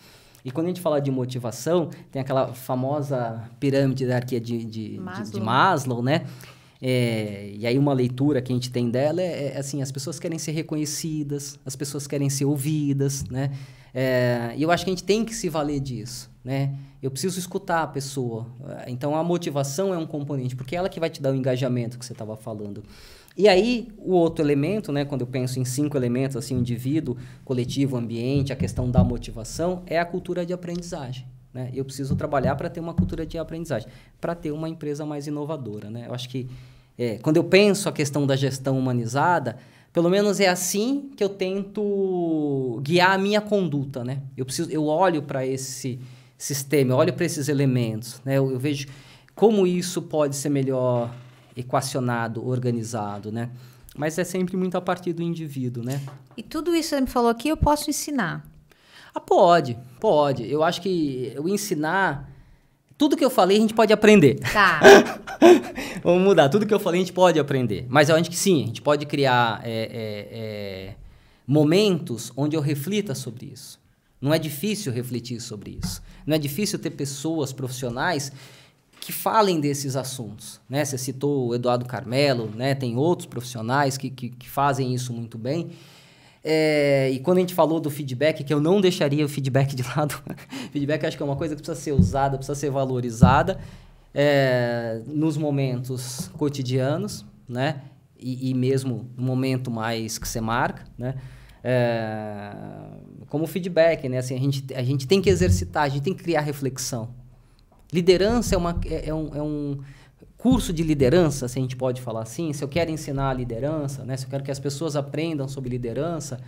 E quando a gente fala de motivação, tem aquela famosa pirâmide da hierarquia de Maslow, né? E aí uma leitura que a gente tem dela é assim, as pessoas querem ser reconhecidas, as pessoas querem ser ouvidas, né? E eu acho que a gente tem que se valer disso, né? Eu preciso escutar a pessoa. Então, a motivação é um componente, porque é ela que vai te dar o engajamento que você estava falando. E aí, o outro elemento, né, quando eu penso em 5 elementos, assim, indivíduo, coletivo, ambiente, a questão da motivação, é a cultura de aprendizagem, né? Eu preciso trabalhar para ter uma cultura de aprendizagem, para ter uma empresa mais inovadora, né? Eu acho que, quando eu penso a questão da gestão humanizada, pelo menos é assim que eu tento guiar a minha conduta, né? Eu olho para esse sistema, eu olho para esses elementos, né? Eu vejo como isso pode ser melhor equacionado, organizado, né? Mas é sempre muito a partir do indivíduo, né? E tudo isso que você me falou aqui, eu posso ensinar? Pode. Eu acho que o ensinar... Tudo que eu falei, a gente pode aprender. Tá. Vamos mudar. Tudo que eu falei, a gente pode aprender. Mas eu acho que sim, a gente pode criar momentos onde eu reflita sobre isso. Não é difícil refletir sobre isso. Não é difícil ter pessoas profissionais que falem desses assuntos, né? Você citou o Eduardo Carmelo, né? Tem outros profissionais que fazem isso muito bem. E quando a gente falou do feedback, que eu não deixaria o feedback de lado, feedback acho que é uma coisa que precisa ser usada, precisa ser valorizada nos momentos cotidianos, né? E mesmo no momento mais que você marca, né? Como feedback, né? Assim, a gente tem que exercitar, a gente tem que criar reflexão. Liderança é um curso de liderança, se a gente pode falar assim. Se eu quero ensinar a liderança, né? Se eu quero que as pessoas aprendam sobre liderança,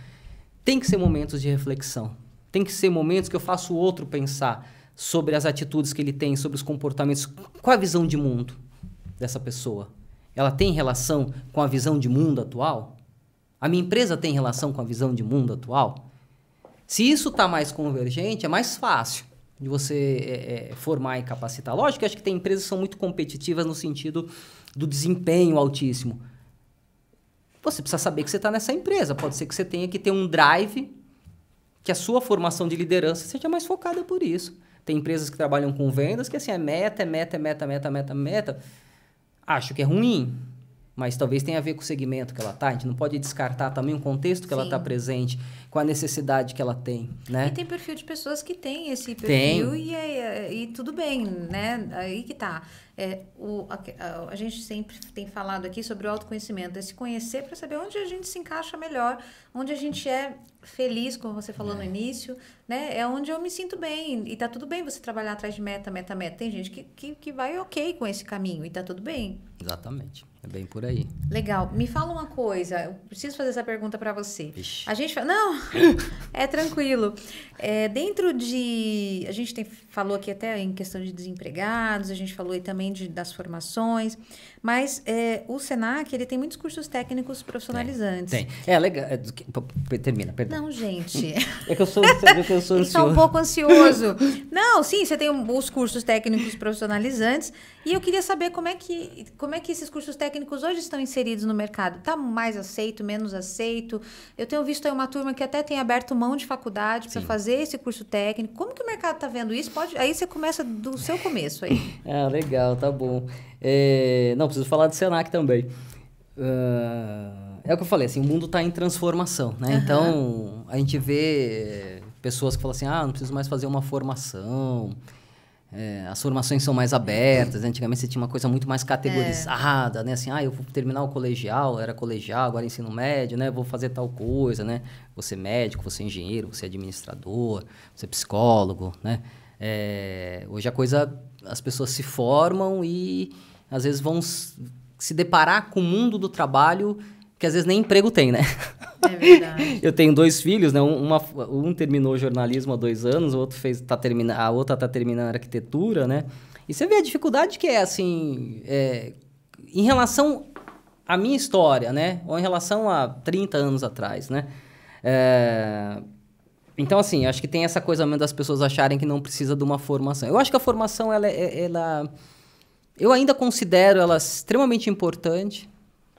tem que ser momentos de reflexão. Tem que ser momentos que eu faço o outro pensar sobre as atitudes que ele tem, sobre os comportamentos. Qual a visão de mundo dessa pessoa? Ela tem relação com a visão de mundo atual? A minha empresa tem relação com a visão de mundo atual? Se isso está mais convergente, é mais fácil de você formar e capacitar. Lógico que acho que tem empresas que são muito competitivas no sentido do desempenho altíssimo. Você precisa saber que você está nessa empresa. Pode ser que você tenha que ter um drive, que a sua formação de liderança seja mais focada por isso. Tem empresas que trabalham com vendas que assim, é meta. Acho que é ruim, mas talvez tenha a ver com o segmento que ela está. A gente não pode descartar também o contexto que ela está presente, com a necessidade que ela tem, né? E tem perfil de pessoas que têm esse perfil e tudo bem, né? Aí que tá. A gente sempre tem falado aqui sobre o autoconhecimento, é se conhecer para saber onde a gente se encaixa melhor, onde a gente é feliz, como você falou no início, né? É onde eu me sinto bem. E tá tudo bem você trabalhar atrás de meta. Tem gente que vai ok com esse caminho e tá tudo bem. Exatamente. É bem por aí. Legal. Me fala uma coisa. Eu preciso fazer essa pergunta para você. Ixi. A gente fala... Não, é tranquilo. Dentro de... A gente falou aqui até em questão de desempregados, a gente falou aí também das formações, mas o Senac, ele tem muitos cursos técnicos profissionalizantes. Tem. Legal. Termina, perdão. Não, gente. É que eu sou ansioso. Ele tá um pouco ansioso. Não, sim, você tem os cursos técnicos profissionalizantes e eu queria saber como é que esses cursos técnicos hoje estão inseridos no mercado. Tá mais aceito, menos aceito? Eu tenho visto aí uma turma que até tem aberto mão de faculdade para fazer esse curso técnico. Como que o mercado tá vendo isso? Aí você começa do seu começo aí. Legal, tá bom. Não, preciso falar do Senac também. É o que eu falei, assim, o mundo está em transformação, né? Uhum. Então, a gente vê pessoas que falam assim, não preciso mais fazer uma formação, as formações são mais abertas, né? Antigamente você tinha uma coisa muito mais categorizada, né? Assim, eu vou terminar o colegial, era colegial, agora ensino médio, né? Vou fazer tal coisa, né? Vou ser médico, vou ser engenheiro, vou ser administrador, vou ser psicólogo, né? Hoje as pessoas se formam e às vezes vão se deparar com o mundo do trabalho que às vezes nem emprego tem, né? É verdade. Eu tenho 2 filhos, né? Um terminou jornalismo há 2 anos, a outra está terminando arquitetura, né? E você vê a dificuldade que é, assim, em relação à minha história, né? Ou em relação a 30 anos atrás, né? Então, assim, acho que tem essa coisa mesmo das pessoas acharem que não precisa de uma formação. Eu acho que a formação, eu ainda considero ela extremamente importante,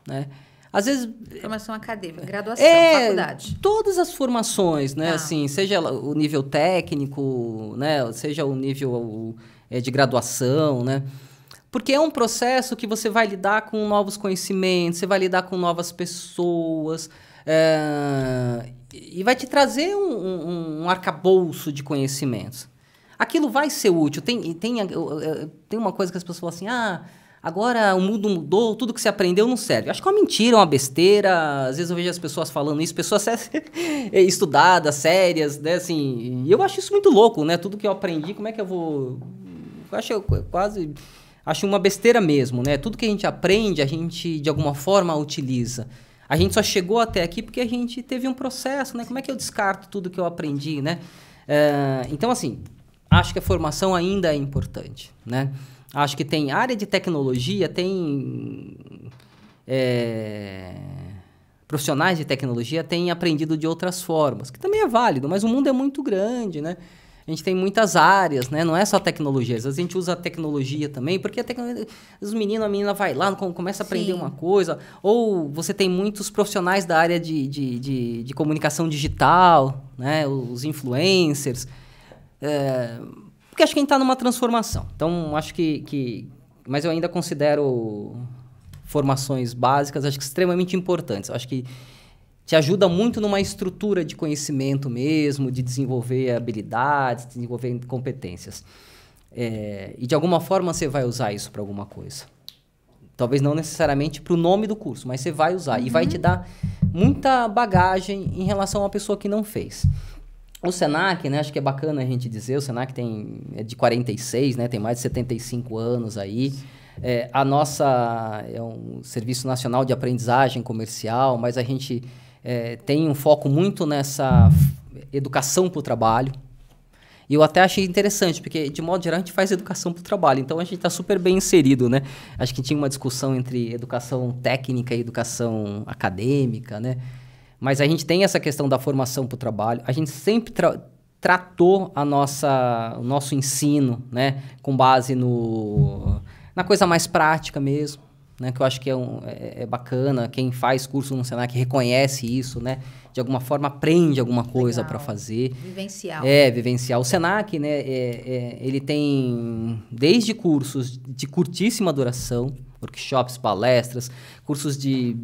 né? Às vezes... Formação acadêmica, graduação, faculdade. Todas as formações, né? Assim, seja o nível técnico, né? Seja o nível de graduação, né? Porque é um processo que você vai lidar com novos conhecimentos, você vai lidar com novas pessoas, e vai te trazer um arcabouço de conhecimentos. Aquilo vai ser útil. Tem uma coisa que as pessoas falam assim, agora o mundo mudou, tudo que você aprendeu não serve. Acho que é uma mentira, uma besteira. Às vezes eu vejo as pessoas falando isso, pessoas estudadas, sérias, né? Assim, e eu acho isso muito louco, né? Tudo que eu aprendi, como é que eu vou... Acho uma besteira mesmo, né? Tudo que a gente aprende, a gente de alguma forma utiliza. A gente só chegou até aqui porque a gente teve um processo, né? Como é que eu descarto tudo que eu aprendi, né? Então, assim, acho que a formação ainda é importante, né? Acho que tem área de tecnologia, tem profissionais de tecnologia têm aprendido de outras formas, que também é válido, mas o mundo é muito grande, né? A gente tem muitas áreas, né? Não é só tecnologia. Às vezes a gente usa a tecnologia também, porque a menina vai lá, começa a aprender uma coisa. Ou você tem muitos profissionais da área de comunicação digital, né? Os influencers. Porque acho que a gente está numa transformação. Então, acho que... Mas eu ainda considero formações básicas, acho que extremamente importantes. Acho que te ajuda muito numa estrutura de conhecimento mesmo, de desenvolver habilidades, de desenvolver competências. E de alguma forma você vai usar isso para alguma coisa. Talvez não necessariamente para o nome do curso, mas você vai usar. E vai te dar muita bagagem em relação a uma pessoa que não fez. O Senac, né, acho que é bacana a gente dizer, o Senac é de 46, né, tem mais de 75 anos aí. A nossa é um Serviço Nacional de Aprendizagem Comercial, mas a gente tem um foco muito nessa educação para o trabalho. E eu até achei interessante, porque, de modo geral, a gente faz educação para o trabalho. Então, a gente está super bem inserido, né? Acho que tinha uma discussão entre educação técnica e educação acadêmica, né? Mas a gente tem essa questão da formação para o trabalho. A gente sempre tratou o nosso ensino, né? Com base na coisa mais prática mesmo, né? Que eu acho que é bacana. Quem faz curso no Senac reconhece isso, né? De alguma forma aprende alguma coisa para fazer. Vivencial. Vivencial. O Senac, né, ele tem desde cursos de curtíssima duração, workshops, palestras, cursos de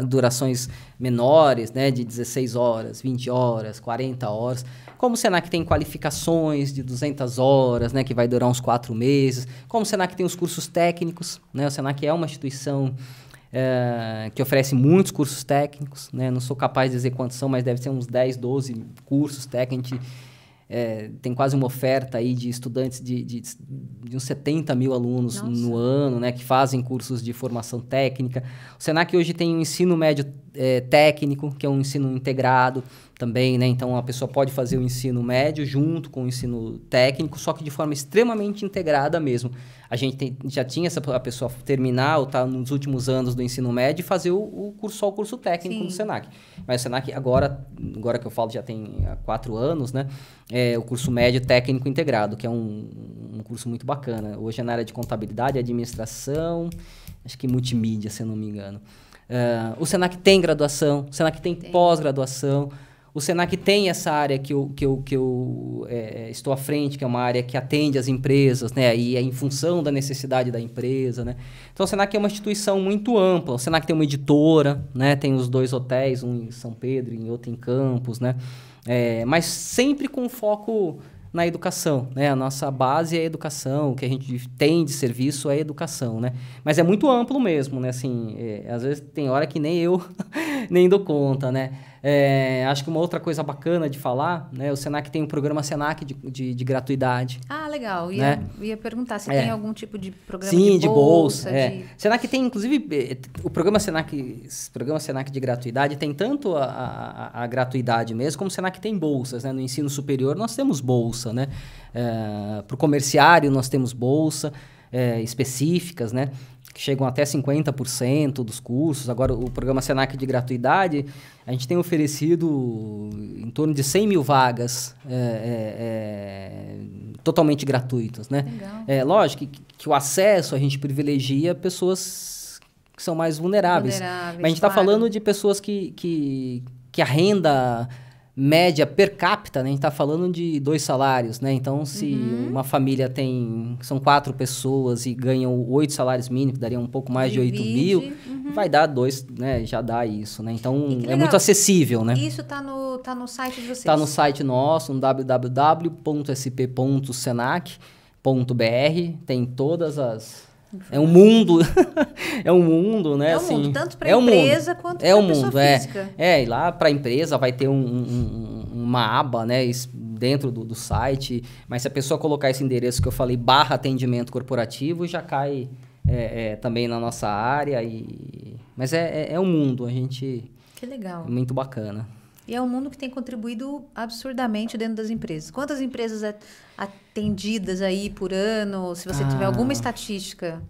durações menores, né, de 16 horas, 20 horas, 40 horas. Como o Senac tem qualificações de 200 horas, né, que vai durar uns 4 meses. Como o Senac tem os cursos técnicos, né, o Senac é uma instituição que oferece muitos cursos técnicos, né? Não sou capaz de dizer quantos são, mas deve ser uns 10, 12 cursos técnicos. A gente, tem quase uma oferta aí de estudantes de uns 70 mil alunos no ano, né? Que fazem cursos de formação técnica. O Senac hoje tem um ensino médio técnico, que é um ensino integrado também, né? Então, a pessoa pode fazer o ensino médio junto com o ensino técnico, só que de forma extremamente integrada mesmo. A gente já tinha a pessoa terminar ou estar nos últimos anos do ensino médio e fazer o curso técnico do Senac. Mas o Senac, agora que eu falo, já tem há 4 anos, né? O curso médio técnico integrado, que é um curso muito bacana. Hoje é na área de contabilidade, administração, acho que multimídia, se eu não me engano. O Senac tem graduação, o Senac tem pós-graduação. O Senac tem essa área que eu estou à frente, que é uma área que atende as empresas, né? E é em função da necessidade da empresa, né? Então, o Senac é uma instituição muito ampla. O Senac tem uma editora, né? Tem os 2 hotéis, um em São Pedro e outro em Campos, né? Mas sempre com foco na educação, né? A nossa base é a educação, o que a gente tem de serviço é a educação, né? Mas é muito amplo mesmo, né? Assim, às vezes tem hora que nem eu nem dou conta, né? Acho que uma outra coisa bacana de falar, né? O Senac tem um programa Senac de gratuidade. Ah, legal. Né? Ia perguntar se tem algum tipo de programa de bolsa. Senac tem, inclusive, o programa Senac de gratuidade tem tanto a gratuidade mesmo, como o Senac tem bolsas, né? No ensino superior nós temos bolsa, né? Para o comerciário nós temos bolsa específicas, né? Que chegam até 50% dos cursos. Agora, o programa Senac de gratuidade, a gente tem oferecido em torno de 100 mil vagas totalmente gratuitas, né? Legal. Lógico que o acesso a gente privilegia pessoas que são mais vulneráveis. Mas a gente está falando de pessoas que a renda média per capita, né? A gente está falando de 2 salários, né? Então, se uma família são 4 pessoas e ganham 8 salários mínimos, daria um pouco mais de 8 mil, vai dar 2, né? Já dá isso, né? Então, é muito acessível, né? Isso tá no site de vocês? Está no site nosso, no www.sp.senac.br, tem todas as... É um mundo, né? É um mundo, tanto para a empresa quanto para a pessoa física. E lá para a empresa vai ter uma aba, né, dentro do site, mas se a pessoa colocar esse endereço que eu falei, /atendimento corporativo, já cai também na nossa área. Mas é um mundo, Que legal. É muito bacana. E é um mundo que tem contribuído absurdamente dentro das empresas. Quantas empresas atendidas aí por ano, se você tiver alguma estatística?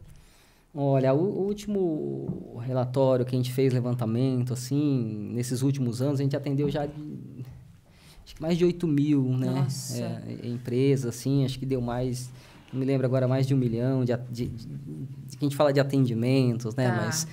Olha, o último relatório que a gente fez, levantamento, assim, nesses últimos anos, a gente atendeu já acho que mais de 8 mil, né? Nossa. Empresas, assim, acho que deu mais, não me lembro agora, mais de 1 milhão, que a gente fala de atendimentos, né? Tá. Mas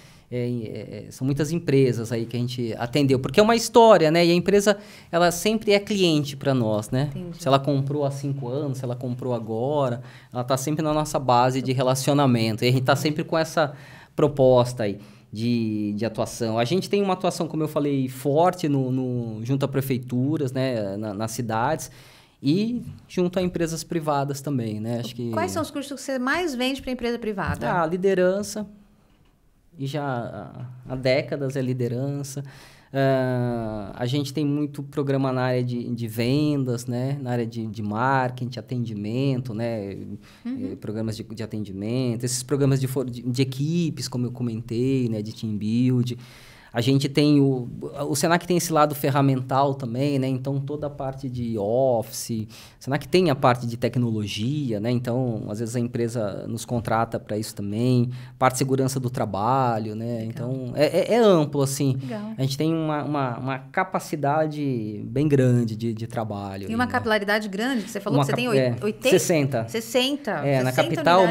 são muitas empresas aí que a gente atendeu, porque é uma história, né? E a empresa, ela sempre é cliente para nós, né? Entendi. Se ela comprou há 5 anos, se ela comprou agora, ela está sempre na nossa base de relacionamento. E a gente está sempre com essa proposta aí. de atuação. A gente tem uma atuação, como eu falei, forte junto a prefeituras, né, nas cidades e junto a empresas privadas também, né? Acho que... Quais são os cursos que você mais vende para empresa privada? A liderança, e já há décadas é liderança. A gente tem muito programa na área de vendas, né? Na área de marketing, atendimento, né? Programas de atendimento, esses programas de equipes, como eu comentei, né? De team build. A gente tem o Senac tem esse lado ferramental também, né? Então, toda a parte de Office. O Senac tem a parte de tecnologia, né? Então, às vezes a empresa nos contrata para isso também. Parte de segurança do trabalho, né? Legal. Então, é amplo, assim. Legal. A gente tem uma capacidade bem grande de trabalho. E uma capilaridade grande, que você falou que você tem 80? 60. 60? Na capital,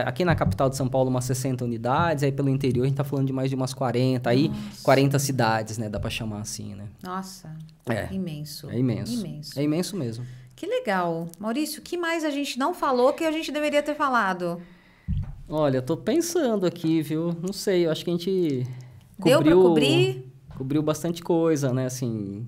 aqui na capital de São Paulo, umas 60 unidades. Aí, pelo interior, a gente está falando de mais de umas 40. Aí, 40 cidades, né? Dá para chamar assim, né? Nossa, imenso. É imenso. Imenso. É imenso mesmo. Que legal. Maurício, o que mais a gente não falou que a gente deveria ter falado? Olha, eu tô pensando aqui, viu? Não sei, eu acho que a gente Deu para cobrir? Cobriu bastante coisa, né? Assim...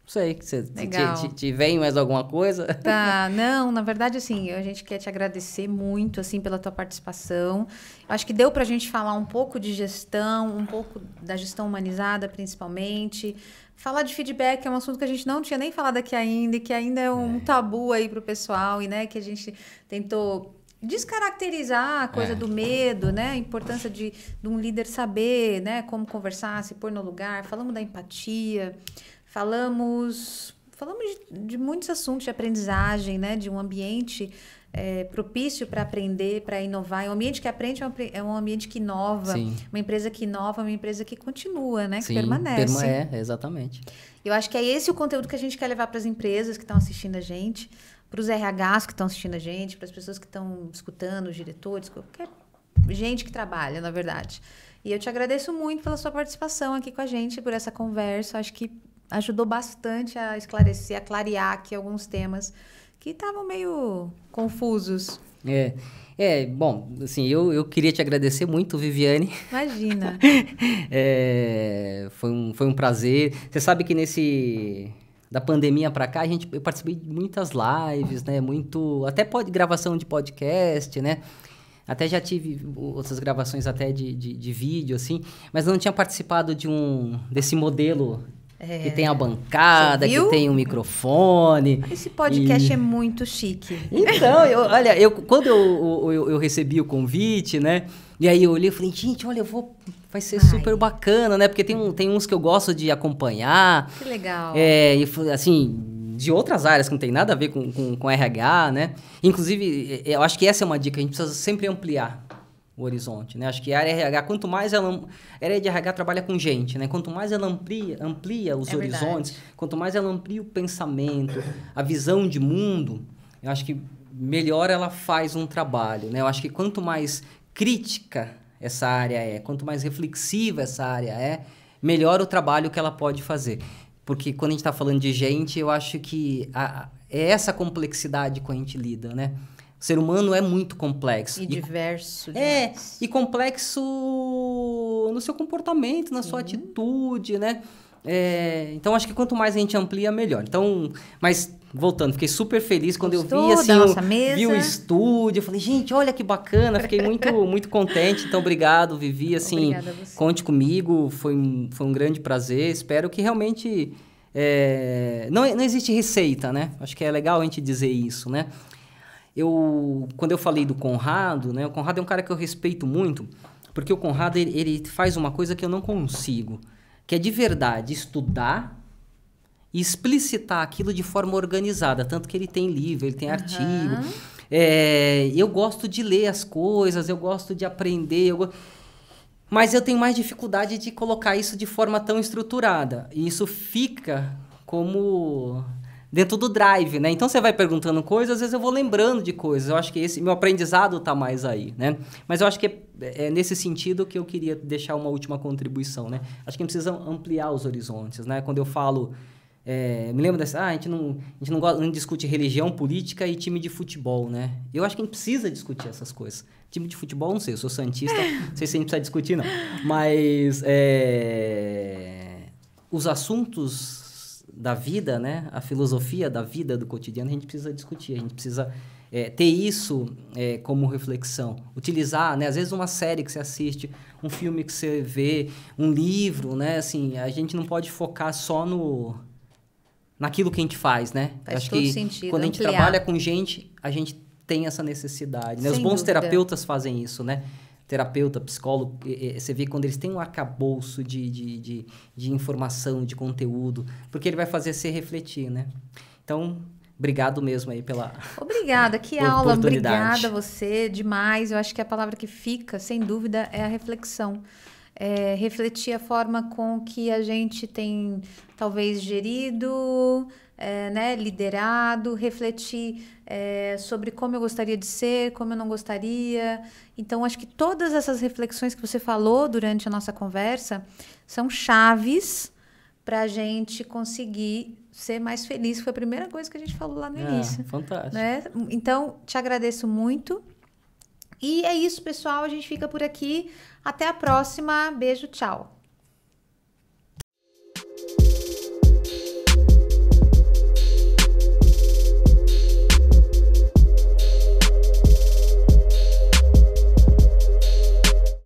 Não sei, Legal. te vem mais alguma coisa? Tá, não, na verdade, assim, a gente quer te agradecer muito, assim, pela tua participação. Acho que deu pra gente falar um pouco de gestão, um pouco da gestão humanizada, principalmente. Falar de feedback é um assunto que a gente não tinha nem falado aqui ainda, e que ainda é um tabu aí pro pessoal, e, né, que a gente tentou descaracterizar a coisa do medo, né, a importância de um líder saber, né, como conversar, se pôr no lugar. Falamos da empatia. Falamos de muitos assuntos de aprendizagem, né? De um ambiente propício para aprender, para inovar. Um ambiente que aprende é um ambiente que inova. Sim. Uma empresa que inova é uma empresa que continua, né? Que Sim, permanece. Exatamente. Eu acho que é esse o conteúdo que a gente quer levar para as empresas que estão assistindo a gente, para os RHs que estão assistindo a gente, para as pessoas que estão escutando, os diretores, qualquer gente que trabalha, na verdade. E eu te agradeço muito pela sua participação aqui com a gente, por essa conversa. Acho que ajudou bastante a esclarecer, a clarear aqui alguns temas que estavam meio confusos. Bom, assim, eu queria te agradecer muito, Viviane. Imagina. Foi um prazer. Você sabe que da pandemia para cá, eu participei de muitas lives, né? Até gravação de podcast, né? Até já tive outras gravações até de vídeo, assim, mas não tinha participado desse modelo que tem a bancada, que tem um microfone. Esse podcast é muito chique. Então, quando eu recebi o convite, né? E aí eu olhei e falei, gente, olha, vai ser super bacana, né? Porque tem uns que eu gosto de acompanhar. Que legal. E assim, de outras áreas que não tem nada a ver com RH, né? Inclusive, eu acho que essa é uma dica, a gente precisa sempre ampliar o horizonte, né? Acho que a área RH, quanto mais a área de RH trabalha com gente, né? Quanto mais ela amplia os horizontes, quanto mais ela amplia o pensamento, a visão de mundo, eu acho que melhor ela faz um trabalho, né? Eu acho que quanto mais crítica essa área quanto mais reflexiva essa área melhor o trabalho que ela pode fazer. Porque quando a gente está falando de gente, eu acho que é essa complexidade que a gente lida, né? O ser humano é muito complexo. E diverso. E complexo no seu comportamento, na sua atitude, né? Então, acho que quanto mais a gente amplia, melhor. Então, mas, voltando, fiquei super feliz quando eu vi, assim, vi o estúdio. Eu falei, gente, olha que bacana. Fiquei muito, muito contente. Então, obrigado, Vivi. Assim, conte comigo. Foi um grande prazer. Espero que realmente... não existe receita, né? Acho que é legal a gente dizer isso, né? Quando eu falei do Conrado, né? O Conrado é um cara que eu respeito muito, porque o Conrado, ele faz uma coisa que eu não consigo, que é de verdade estudar e explicitar aquilo de forma organizada, tanto que ele tem livro, ele tem artigo. Eu gosto de ler as coisas, eu gosto de aprender, mas eu tenho mais dificuldade de colocar isso de forma tão estruturada, e isso fica como... dentro do drive, né? Então, você vai perguntando coisas, às vezes eu vou lembrando de coisas. Eu acho que meu aprendizado está mais aí, né? Mas eu acho que é nesse sentido que eu queria deixar uma última contribuição, né? Acho que a gente precisa ampliar os horizontes, né? Quando eu falo Me lembro dessa... a gente não discute religião, política e time de futebol, né? Eu acho que a gente precisa discutir essas coisas. Time de futebol, não sei, eu sou santista, não sei se a gente precisa discutir, não. Mas os assuntos da vida, né? A filosofia da vida, do cotidiano, a gente precisa discutir, a gente precisa ter isso como reflexão. Utilizar, né? Às vezes uma série que você assiste, um filme que você vê, um livro, né? Assim, a gente não pode focar só naquilo que a gente faz, né? Faz Acho todo que sentido, quando a gente ampliar. trabalha com gente, a gente tem essa necessidade, né? Os Sem bons dúvida. terapeutas fazem isso, né? Terapeuta, psicólogo, você vê quando eles têm um arcabouço de informação, de conteúdo, porque ele vai fazer você refletir, né? Então, obrigado mesmo aí pela Obrigada, que aula, oportunidade. obrigada a você, demais. Eu acho que a palavra que fica, sem dúvida, é a reflexão. Refletir a forma com que a gente tem, talvez, gerido, né, liderado, refletir sobre como eu gostaria de ser, como eu não gostaria. Então, acho que todas essas reflexões que você falou durante a nossa conversa são chaves para a gente conseguir ser mais feliz. Foi a primeira coisa que a gente falou lá no início. Fantástico. Né? Então, te agradeço muito. E é isso, pessoal. A gente fica por aqui. Até a próxima. Beijo, tchau.